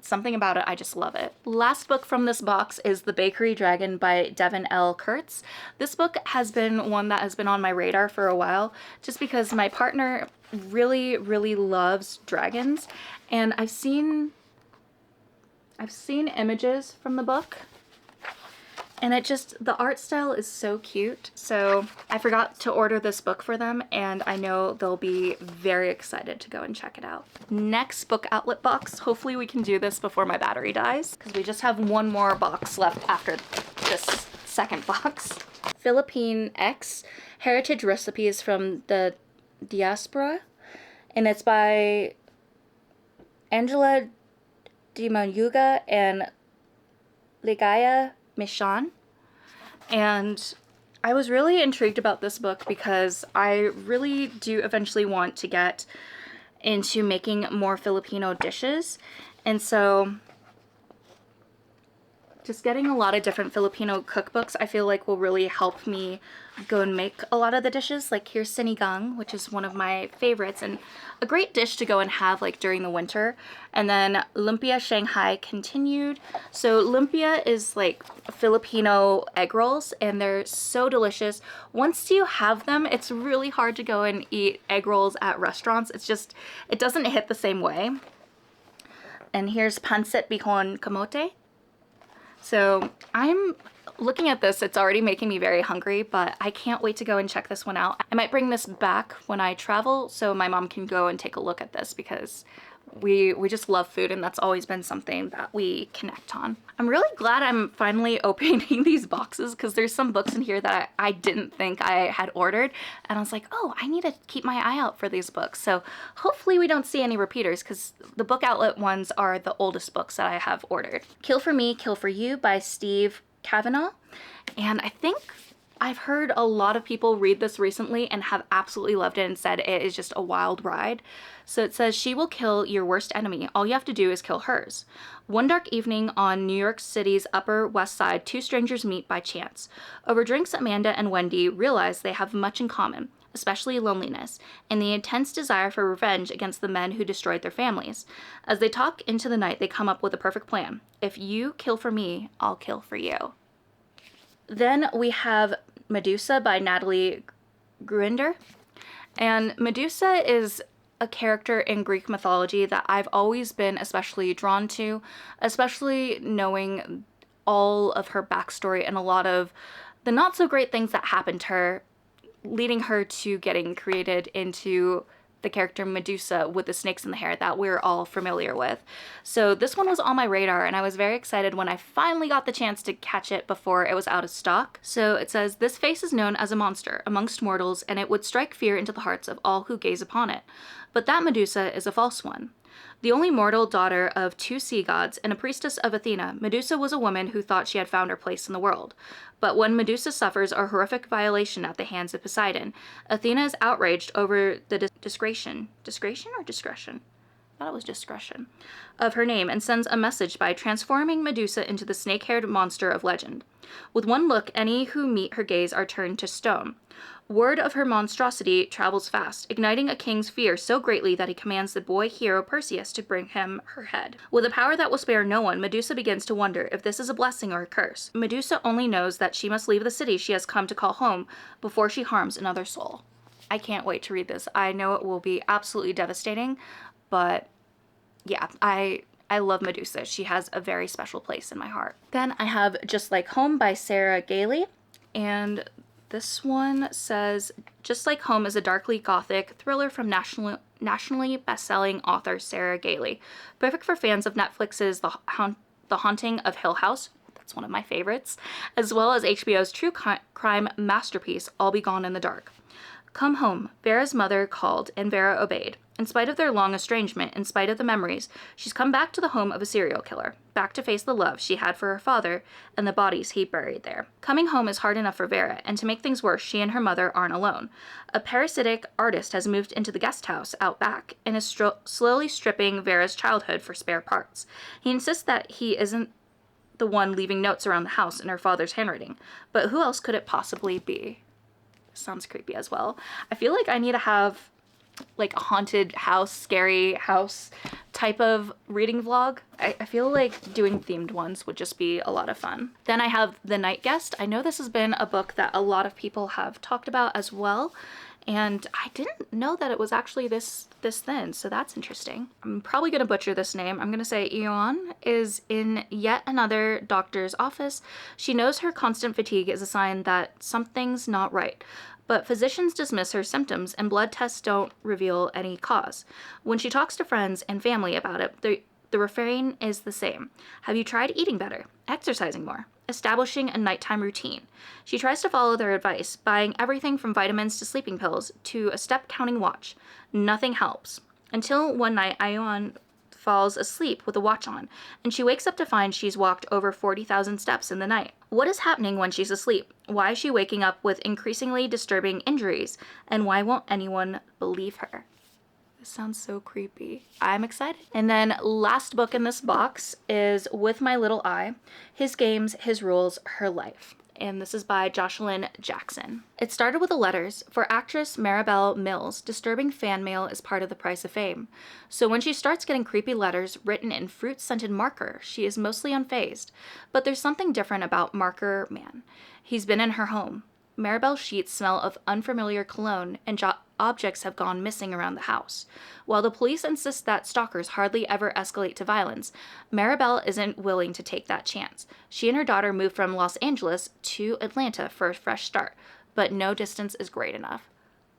Something about it, I just love it. Last book from this box is The Bakery Dragon by Devin L. Kurtz. This book has been one that has been on my radar for a while, just because my partner really, really loves dragons. And I've seen images from the book. And the art style is so cute. So I forgot to order this book for them, and I know they'll be very excited to go and check it out. Next Book Outlet box. Hopefully we can do this before my battery dies, because we just have one more box left after this second box. Philippine X, Heritage Recipes from the Diaspora. And it's by Angela Dimayuga and Ligaya Mishan. And I was really intrigued about this book because I really do eventually want to get into making more Filipino dishes. And so just getting a lot of different Filipino cookbooks I feel like will really help me go and make a lot of the dishes. Like here's sinigang, which is one of my favorites and a great dish to go and have like during the winter. And then lumpia Shanghai continued. So lumpia is like Filipino egg rolls and they're so delicious. Once you have them, it's really hard to go and eat egg rolls at restaurants. It doesn't hit the same way. And here's pancit bihon kamote. So I'm looking at this, it's already making me very hungry, but I can't wait to go and check this one out. I might bring this back when I travel so my mom can go and take a look at this because we just love food and that's always been something that we connect on. I'm really glad I'm finally opening these boxes because there's some books in here that I didn't think I had ordered and I was like, oh, I need to keep my eye out for these books. So hopefully we don't see any repeaters because the Book Outlet ones are the oldest books that I have ordered. Kill for Me, Kill for You by Steve Kavanaugh. And I think I've heard a lot of people read this recently and have absolutely loved it and said it is just a wild ride. So it says, she will kill your worst enemy. All you have to do is kill hers. One dark evening on New York City's Upper West Side, two strangers meet by chance. Over drinks, Amanda and Wendy realize they have much in common, especially loneliness, and the intense desire for revenge against the men who destroyed their families. As they talk into the night, they come up with a perfect plan. If you kill for me, I'll kill for you. Then we have Medusa by Natalie Gruinder. And Medusa is a character in Greek mythology that I've always been especially drawn to, especially knowing all of her backstory and a lot of the not so great things that happened to her, leading her to getting created into the character Medusa with the snakes in the hair that we're all familiar with. So this one was on my radar, and I was very excited when I finally got the chance to catch it before it was out of stock. So it says, "This face is known as a monster amongst mortals, and it would strike fear into the hearts of all who gaze upon it. But that Medusa is a false one. The only mortal daughter of 2 sea gods and a priestess of Athena, Medusa was a woman who thought she had found her place in the world. But when Medusa suffers a horrific violation at the hands of Poseidon, Athena is outraged over the discretion I thought it was discretion of her name, and sends a message by transforming Medusa into the snake-haired monster of legend. With one look, any who meet her gaze are turned to stone. Word of her monstrosity travels fast, igniting a king's fear so greatly that he commands the boy hero Perseus to bring him her head. With a power that will spare no one, Medusa begins to wonder if this is a blessing or a curse. Medusa only knows that she must leave the city she has come to call home before she harms another soul." I can't wait to read this. I know it will be absolutely devastating, but yeah, I love Medusa. She has a very special place in my heart. Then I have Just Like Home by Sarah Gailey, and this one says, "Just Like Home is a darkly gothic thriller from nationally best-selling author Sarah Gailey. Perfect for fans of Netflix's The Haunting of Hill House," that's one of my favorites, as well as HBO's true crime masterpiece, All Be Gone in the Dark. Come home. Vera's mother called, and Vera obeyed. In spite of their long estrangement, in spite of the memories, she's come back to the home of a serial killer, back to face the love she had for her father and the bodies he buried there. Coming home is hard enough for Vera, and to make things worse, she and her mother aren't alone. A parasitic artist has moved into the guest house out back and is slowly stripping Vera's childhood for spare parts. He insists that he isn't the one leaving notes around the house in her father's handwriting, but who else could it possibly be? Sounds creepy as well. I feel like I need to have like a haunted house, scary house type of reading vlog. I feel like doing themed ones would just be a lot of fun. Then I have The Night Guest. I know this has been a book that a lot of people have talked about as well, and I didn't know that it was actually this thin, so that's interesting. I'm probably gonna butcher this name. I'm gonna say Eon is in yet another doctor's office. She knows her constant fatigue is a sign that something's not right, but physicians dismiss her symptoms and blood tests don't reveal any cause. When she talks to friends and family about it, the refrain is the same. Have you tried eating better, exercising more, establishing a nighttime routine? She tries to follow their advice, buying everything from vitamins to sleeping pills to a step-counting watch. Nothing helps. Until one night, Ion falls asleep with a watch on, and she wakes up to find she's walked over 40,000 steps in the night. What is happening when she's asleep? Why is she waking up with increasingly disturbing injuries? And why won't anyone believe her? This sounds so creepy. I'm excited. And then last book in this box is With My Little Eye, His Games, His Rules, Her Life. And this is by Jocelyn Jackson. It started with the letters. For actress Maribel Mills, disturbing fan mail is part of the price of fame. So when she starts getting creepy letters written in fruit-scented marker, she is mostly unfazed. But there's something different about Marker Man. He's been in her home. Maribel's sheets smell of unfamiliar cologne, and objects have gone missing around the house. While the police insist that stalkers hardly ever escalate to violence, Maribel isn't willing to take that chance. She and her daughter moved from Los Angeles to Atlanta for a fresh start, but no distance is great enough.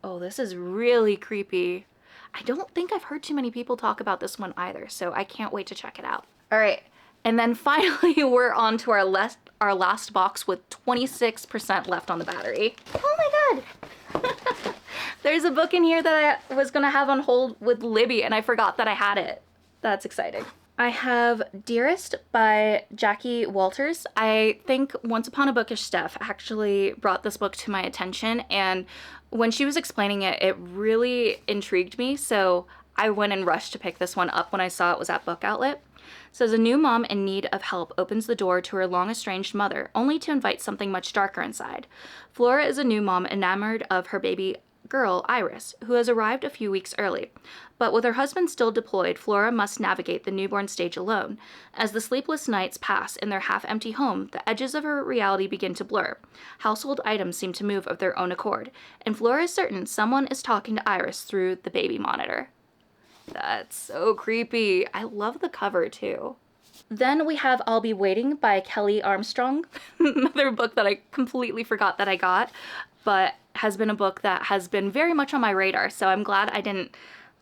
Oh, this is really creepy. I don't think I've heard too many people talk about this one either, so I can't wait to check it out. All right, and then finally we're on to our last box with 26% left on the battery. Oh my god! There's a book in here that I was gonna have on hold with Libby, and I forgot that I had it. That's exciting. I have Dearest by Jackie Walters. I think Once Upon a Bookish Steph actually brought this book to my attention, and when she was explaining it, it really intrigued me, so I went and rushed to pick this one up when I saw it was at BookOutlet. It says a new mom in need of help opens the door to her long-estranged mother, only to invite something much darker inside. Flora is a new mom enamored of her baby girl, Iris, who has arrived a few weeks early. But with her husband still deployed, Flora must navigate the newborn stage alone. As the sleepless nights pass in their half-empty home, the edges of her reality begin to blur. Household items seem to move of their own accord, and Flora is certain someone is talking to Iris through the baby monitor. That's so creepy. I love the cover too. Then we have I'll Be Waiting by Kelly Armstrong, another book that I completely forgot that I got, but has been a book that has been very much on my radar, so I'm glad I didn't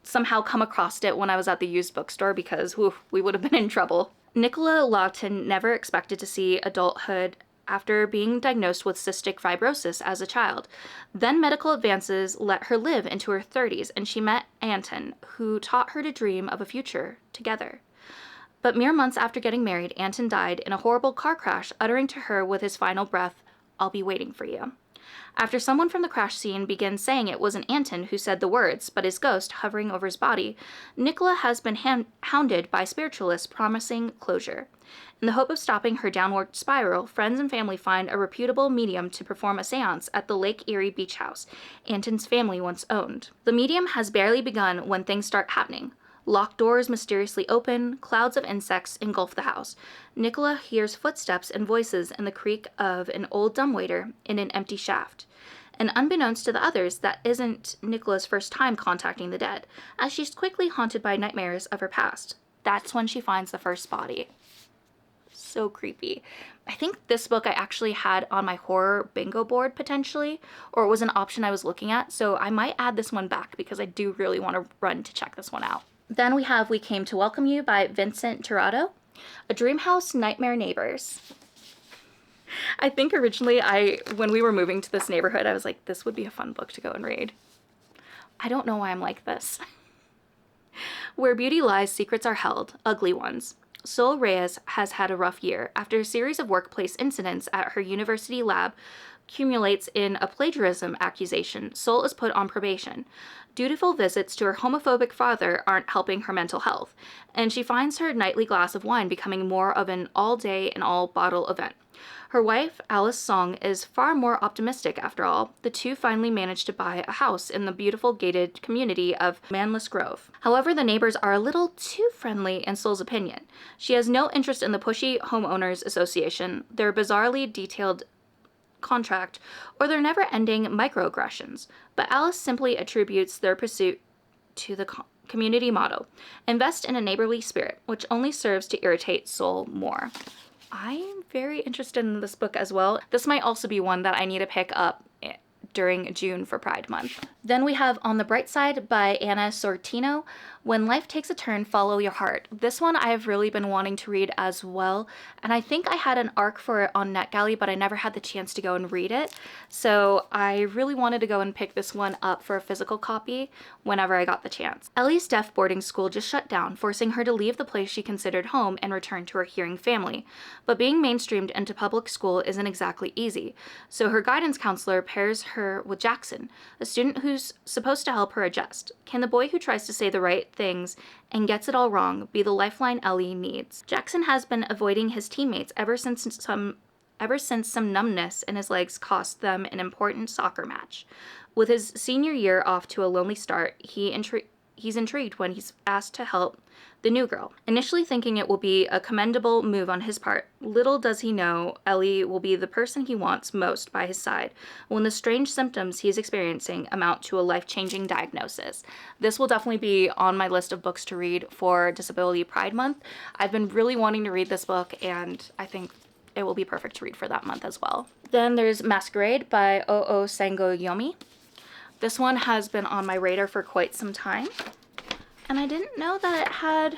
somehow come across it when I was at the used bookstore because we would have been in trouble. Nicola Lawton never expected to see adulthood after being diagnosed with cystic fibrosis as a child. Then medical advances let her live into her 30s, and she met Anton, who taught her to dream of a future together. But mere months after getting married, Anton died in a horrible car crash, uttering to her with his final breath, "I'll be waiting for you." After someone from the crash scene begins saying it wasn't Anton who said the words, but his ghost hovering over his body, Nicola has been hounded by spiritualists promising closure. In the hope of stopping her downward spiral, friends and family find a reputable medium to perform a seance at the Lake Erie beach house Anton's family once owned. The medium has barely begun when things start happening. Locked doors mysteriously open, clouds of insects engulf the house. Nicola hears footsteps and voices and the creak of an old dumbwaiter in an empty shaft. And unbeknownst to the others, that isn't Nicola's first time contacting the dead, as she's quickly haunted by nightmares of her past. That's when she finds the first body. So creepy. I think this book I actually had on my horror bingo board potentially, or it was an option I was looking at, so I might add this one back because I do really want to run to check this one out. Then we have We Came to Welcome You by Vincent Tirado, A Dreamhouse Nightmare Neighbors. I think originally when we were moving to this neighborhood, I was like, this would be a fun book to go and read. I don't know why I'm like this. Where beauty lies, secrets are held, ugly ones. Sol Reyes has had a rough year. After a series of workplace incidents at her university lab accumulates in a plagiarism accusation, Sol is put on probation. Dutiful visits to her homophobic father aren't helping her mental health, and she finds her nightly glass of wine becoming more of an all-day and all-bottle event. Her wife, Alice Song, is far more optimistic after all. The two finally manage to buy a house in the beautiful gated community of Manless Grove. However, the neighbors are a little too friendly in Sol's opinion. She has no interest in the pushy homeowners association, their bizarrely detailed contract, or their never-ending microaggressions, but Alice simply attributes their pursuit to the community motto, invest in a neighborly spirit, which only serves to irritate Sol more. I'm very interested in this book as well. This might also be one that I need to pick up during June for Pride Month. Then we have On the Bright Side by Anna Sortino, When Life Takes a Turn, Follow Your Heart. This one I've really been wanting to read as well, and I think I had an arc for it on NetGalley, but I never had the chance to go and read it, so I really wanted to go and pick this one up for a physical copy whenever I got the chance. Ellie's deaf boarding school just shut down, forcing her to leave the place she considered home and return to her hearing family, but being mainstreamed into public school isn't exactly easy, so her guidance counselor pairs her with Jackson, a student who's supposed to help her adjust. Can the boy who tries to say the right things and gets it all wrong be the lifeline Ellie needs? Jackson has been avoiding his teammates ever since some numbness in his legs cost them an important soccer match. With his senior year off to a lonely start, he's intrigued when he's asked to help the new girl. Initially thinking it will be a commendable move on his part, little does he know Ellie will be the person he wants most by his side when the strange symptoms he's experiencing amount to a life-changing diagnosis. This will definitely be on my list of books to read for Disability Pride Month. I've been really wanting to read this book, and I think it will be perfect to read for that month as well. Then there's Masquerade by Oo Sangoyomi. This one has been on my radar for quite some time, and I didn't know that it had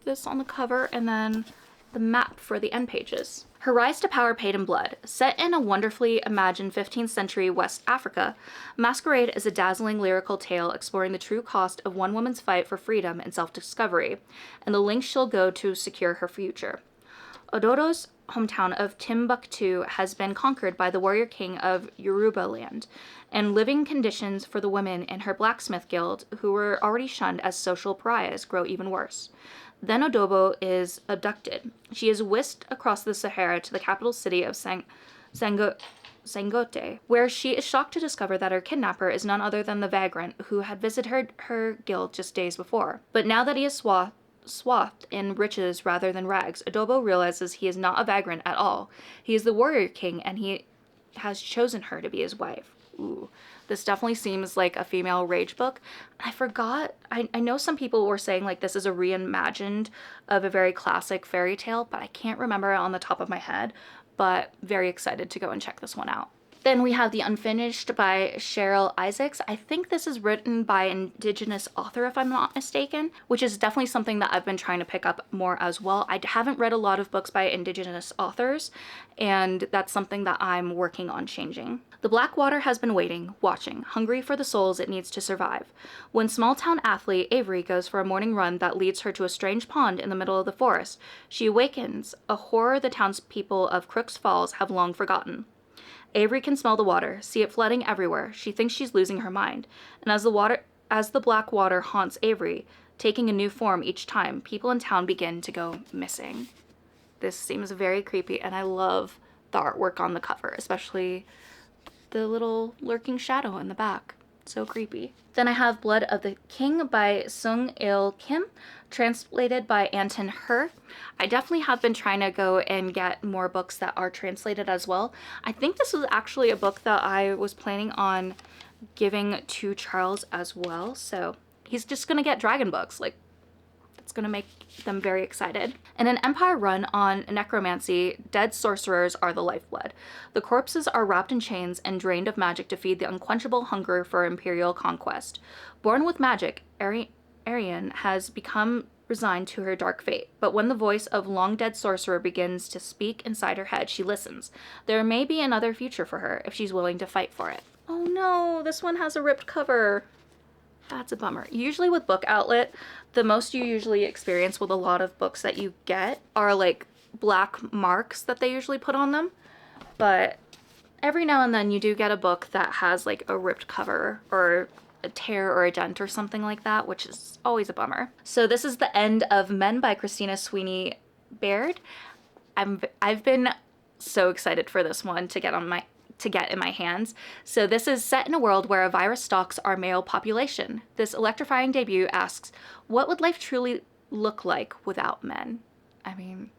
this on the cover and then the map for the end pages. Her rise to power paid in blood. Set in a wonderfully imagined 15th century West Africa, Masquerade is a dazzling lyrical tale exploring the true cost of one woman's fight for freedom and self-discovery, and the lengths she'll go to secure her future. Ododo's hometown of Timbuktu has been conquered by the warrior king of Yoruba land, and living conditions for the women in her blacksmith guild, who were already shunned as social pariahs, grow even worse. Then Odobo is abducted. She is whisked across the Sahara to the capital city of Sangote, where she is shocked to discover that her kidnapper is none other than the vagrant who had visited her guild just days before. But now that he is swathed in riches rather than rags, Adobo realizes he is not a vagrant at all. He is the warrior king, and he has chosen her to be his wife. Ooh, this definitely seems like a female rage book. I forgot, I know some people were saying like this is a reimagined of a very classic fairy tale, but I can't remember it on the top of my head, but very excited to go and check this one out. Then we have The Unfinished by Cheryl Isaacs. I think this is written by an Indigenous author, if I'm not mistaken, which is definitely something that I've been trying to pick up more as well. I haven't read a lot of books by Indigenous authors, and that's something that I'm working on changing. The Blackwater has been waiting, watching, hungry for the souls it needs to survive. When small-town athlete Avery goes for a morning run that leads her to a strange pond in the middle of the forest, she awakens a horror the townspeople of Crooks Falls have long forgotten. Avery can smell the water, see it flooding everywhere. She thinks she's losing her mind. And as the black water haunts Avery, taking a new form each time, people in town begin to go missing. This seems very creepy, and I love the artwork on the cover, especially the little lurking shadow in the back. So creepy. Then I have Blood of the King by Sung Il Kim, translated by Anton Her. I definitely have been trying to go and get more books that are translated as well. I think this was actually a book that I was planning on giving to Charles as well, so he's just gonna get dragon books. Like, it's gonna make them very excited. In an empire run on necromancy, dead sorcerers are the lifeblood. The corpses are wrapped in chains and drained of magic to feed the unquenchable hunger for imperial conquest. Born with magic, Arian has become resigned to her dark fate, but when the voice of long-dead sorcerer begins to speak inside her head, she listens. There may be another future for her if she's willing to fight for it. Oh no, this one has a ripped cover. That's a bummer. Usually with BookOutlet, the most you usually experience with a lot of books that you get are like black marks that they usually put on them. But every now and then you do get a book that has like a ripped cover or a tear or a dent or something like that, which is always a bummer. So this is the end of Men by Christina Sweeney Baird. I've been so excited for this one to get in my hands. So this is set in a world where a virus stalks our male population. This electrifying debut asks, what would life truly look like without men? I mean,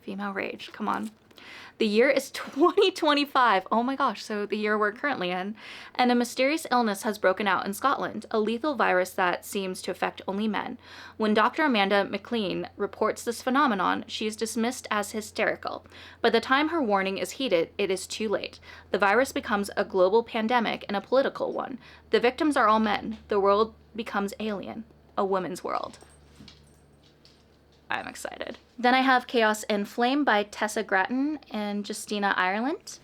female rage, come on. The year is 2025. Oh my gosh, so the year we're currently in. And a mysterious illness has broken out in Scotland, a lethal virus that seems to affect only men. When Dr. Amanda McLean reports this phenomenon, she is dismissed as hysterical. By the time her warning is heeded, it is too late. The virus becomes a global pandemic and a political one. The victims are all men. The world becomes alien. A woman's world. I'm excited. Then I have Chaos and Flame by Tessa Grattan and Justina Ireland.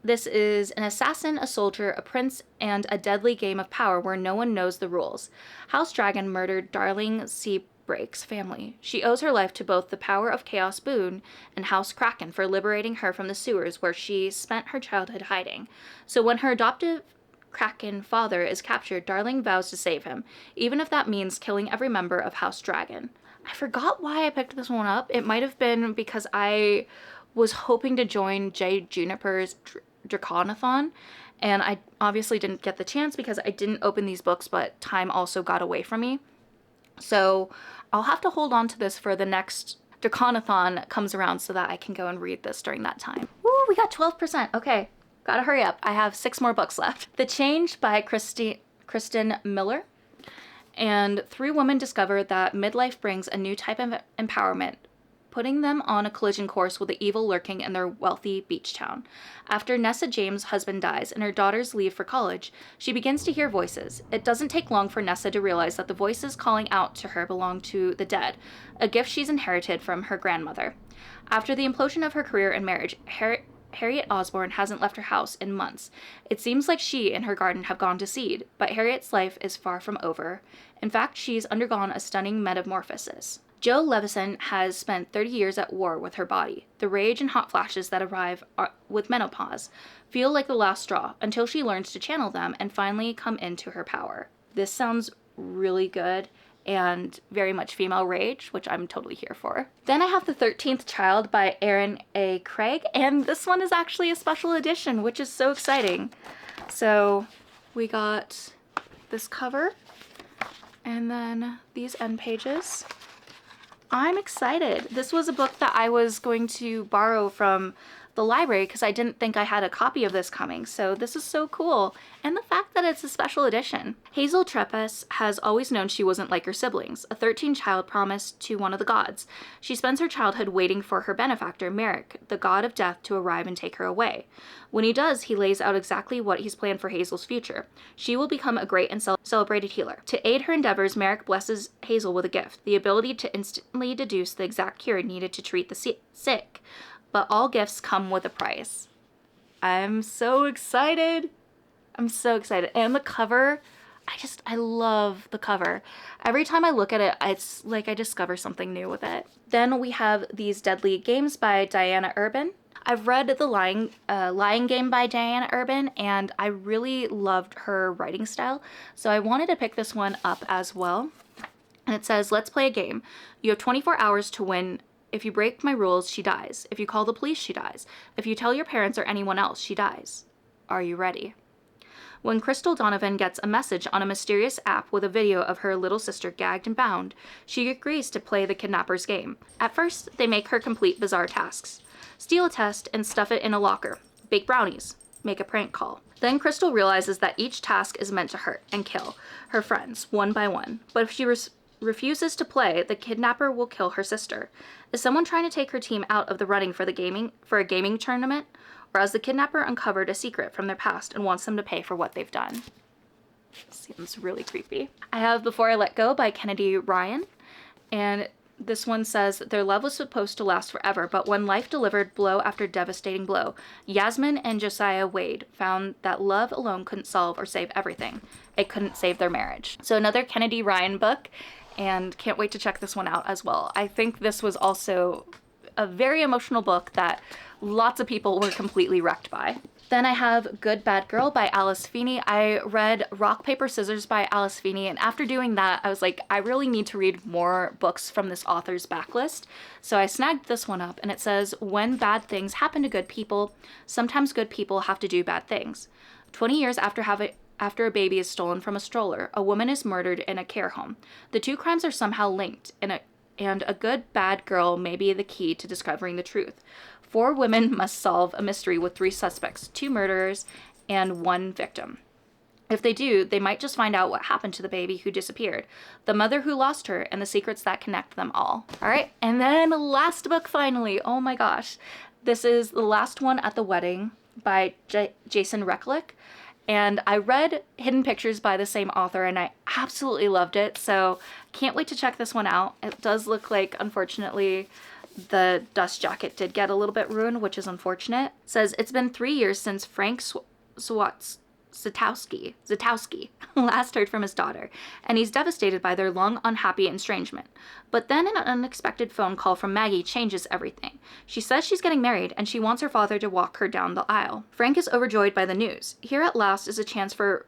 This is an assassin, a soldier, a prince, and a deadly game of power where no one knows the rules. House Dragon murdered Darling Seabreak's family. She owes her life to both the power of Chaos Boone and House Kraken for liberating her from the sewers where she spent her childhood hiding. So when her adoptive Kraken father is captured, Darling vows to save him, even if that means killing every member of House Dragon. I forgot why I picked this one up. It might have been because I was hoping to join Jay Juniper's Draconathon, and I obviously didn't get the chance because I didn't open these books, but time also got away from me. So I'll have to hold on to this for the next Draconathon comes around so that I can go and read this during that time. Woo, we got 12%. Okay, gotta hurry up. I have 6 more books left. The Change by Kristen Miller. And 3 women discover that midlife brings a new type of empowerment, putting them on a collision course with the evil lurking in their wealthy beach town. After Nessa James' husband dies and her daughters leave for college, she begins to hear voices. It doesn't take long for Nessa to realize that the voices calling out to her belong to the dead, a gift she's inherited from her grandmother. After the implosion of her career and marriage, Harriet Osborne hasn't left her house in months. It seems like she and her garden have gone to seed, but Harriet's life is far from over. In fact, she's undergone a stunning metamorphosis. Jo Levison has spent 30 years at war with her body. The rage and hot flashes that arrive with menopause feel like the last straw until she learns to channel them and finally come into her power. This sounds really good and very much female rage, which I'm totally here for. Then I have The 13th Child by Erin A. Craig, and this one is actually a special edition, which is so exciting. So we got this cover and then these end pages. I'm excited. This was a book that I was going to borrow from the library because I didn't think I had a copy of this coming, so this is so cool. And the fact that it's a special edition. Hazel Treppas has always known she wasn't like her siblings, a 13 child promised to one of the gods. She spends her childhood waiting for her benefactor, Merrick, the god of death, to arrive and take her away. When he does, he lays out exactly what he's planned for Hazel's future. She will become a great and celebrated healer. To aid her endeavors, Merrick blesses Hazel with a gift, the ability to instantly deduce the exact cure needed to treat the sick. But all gifts come with a price. I'm so excited. I'm so excited. And the cover, I love the cover. Every time I look at it, it's like I discover something new with it. Then we have These Deadly Games by Diana Urban. I've read The Lying Game by Diana Urban, and I really loved her writing style, so I wanted to pick this one up as well. And it says, let's play a game. You have 24 hours to win. If you break my rules, she dies. If you call the police, she dies. If you tell your parents or anyone else, she dies. Are you ready? When Crystal Donovan gets a message on a mysterious app with a video of her little sister gagged and bound, she agrees to play the kidnapper's game. At first, they make her complete bizarre tasks. Steal a test and stuff it in a locker. Bake brownies. Make a prank call. Then Crystal realizes that each task is meant to hurt and kill her friends one by one. But if she refuses to play, the kidnapper will kill her sister. Is someone trying to take her team out of the running for a gaming tournament? Or has the kidnapper uncovered a secret from their past and wants them to pay for what they've done? Seems really creepy. I have Before I Let Go by Kennedy Ryan, and this one says, their love was supposed to last forever, but when life delivered blow after devastating blow, Yasmin and Josiah Wade found that love alone couldn't solve or save everything. It couldn't save their marriage. So another Kennedy Ryan book, and can't wait to check this one out as well. I think this was also a very emotional book that lots of people were completely wrecked by. Then I have Good Bad Girl by Alice Feeney. I read Rock, Paper, Scissors by Alice Feeney, and after doing that, I was like, I really need to read more books from this author's backlist. So I snagged this one up, and it says, when bad things happen to good people, sometimes good people have to do bad things. 20 years after a baby is stolen from a stroller, a woman is murdered in a care home. The two crimes are somehow linked, and a good bad girl may be the key to discovering the truth. 4 women must solve a mystery with 3 suspects, 2 murderers, and 1 victim. If they do, they might just find out what happened to the baby who disappeared, the mother who lost her, and the secrets that connect them all. All right, and then last book finally. Oh my gosh. This is The Last One at the Wedding by Jason Recklick. And I read Hidden Pictures by the same author, and I absolutely loved it, so can't wait to check this one out. It does look like, unfortunately, the dust jacket did get a little bit ruined, which is unfortunate. It says, it's been 3 years since Frank Zatowski last heard from his daughter, and he's devastated by their long, unhappy estrangement. But then an unexpected phone call from Maggie changes everything. She says she's getting married, and she wants her father to walk her down the aisle. Frank is overjoyed by the news. Here at last is a chance for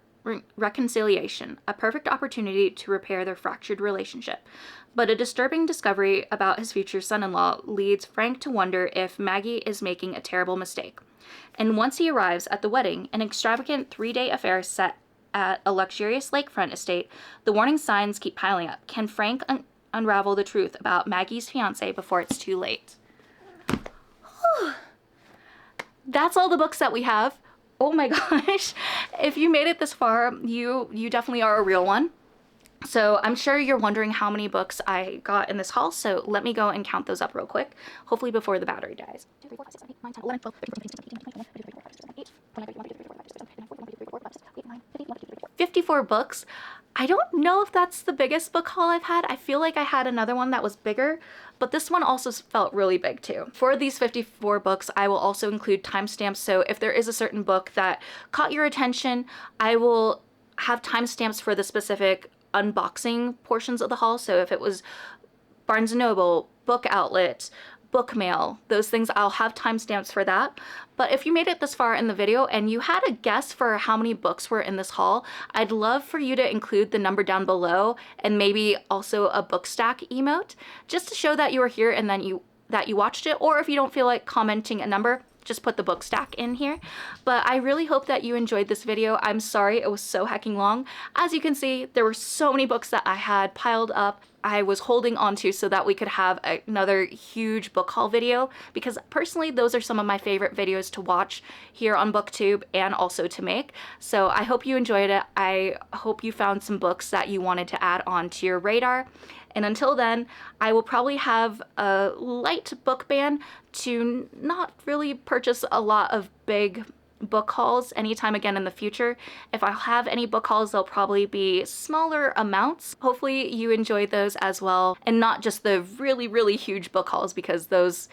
reconciliation, a perfect opportunity to repair their fractured relationship. But a disturbing discovery about his future son-in-law leads Frank to wonder if Maggie is making a terrible mistake. And once he arrives at the wedding, an extravagant 3-day affair set at a luxurious lakefront estate, the warning signs keep piling up. Can Frank unravel the truth about Maggie's fiancé before it's too late? That's all the books that we have. Oh my gosh. If you made it this far, you definitely are a real one. So I'm sure you're wondering how many books I got in this haul, so let me go and count those up real quick, hopefully before the battery dies. 54 books. I don't know if that's the biggest book haul I've had. I feel like I had another one that was bigger, but this one also felt really big too. For these 54 books, I will also include timestamps, so if there is a certain book that caught your attention, I will have timestamps for the specific unboxing portions of the haul. So if it was Barnes & Noble, Book Outlet, Book Mail, those things, I'll have timestamps for that. But if you made it this far in the video and you had a guess for how many books were in this haul, I'd love for you to include the number down below and maybe also a book stack emote, just to show that you were here and then that you watched it. Or if you don't feel like commenting a number, just put the book stack in here. But I really hope that you enjoyed this video. I'm sorry it was so hecking long. As you can see, there were so many books that I had piled up. I was holding onto so that we could have another huge book haul video, because personally those are some of my favorite videos to watch here on BookTube and also to make. So I hope you enjoyed it. I hope you found some books that you wanted to add on to your radar. And until then, I will probably have a light book ban to not really purchase a lot of big book hauls anytime again in the future. If I have any book hauls, they'll probably be smaller amounts. Hopefully you enjoyed those as well, and not just the really, really huge book hauls, because those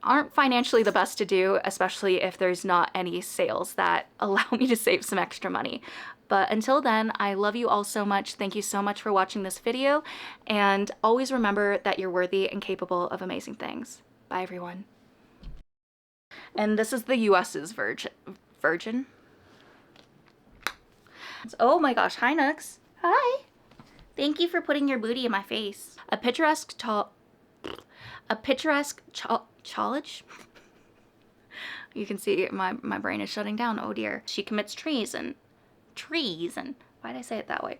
aren't financially the best to do, especially if there's not any sales that allow me to save some extra money. But until then, I love you all so much. Thank you so much for watching this video, and always remember that you're worthy and capable of amazing things. Bye, everyone. And this is the US's version. Oh my gosh, hi Nux. Hi. Thank you for putting your booty in my face. A picturesque challenge? You can see my brain is shutting down. Oh dear. She commits treason. Why did I say it that way?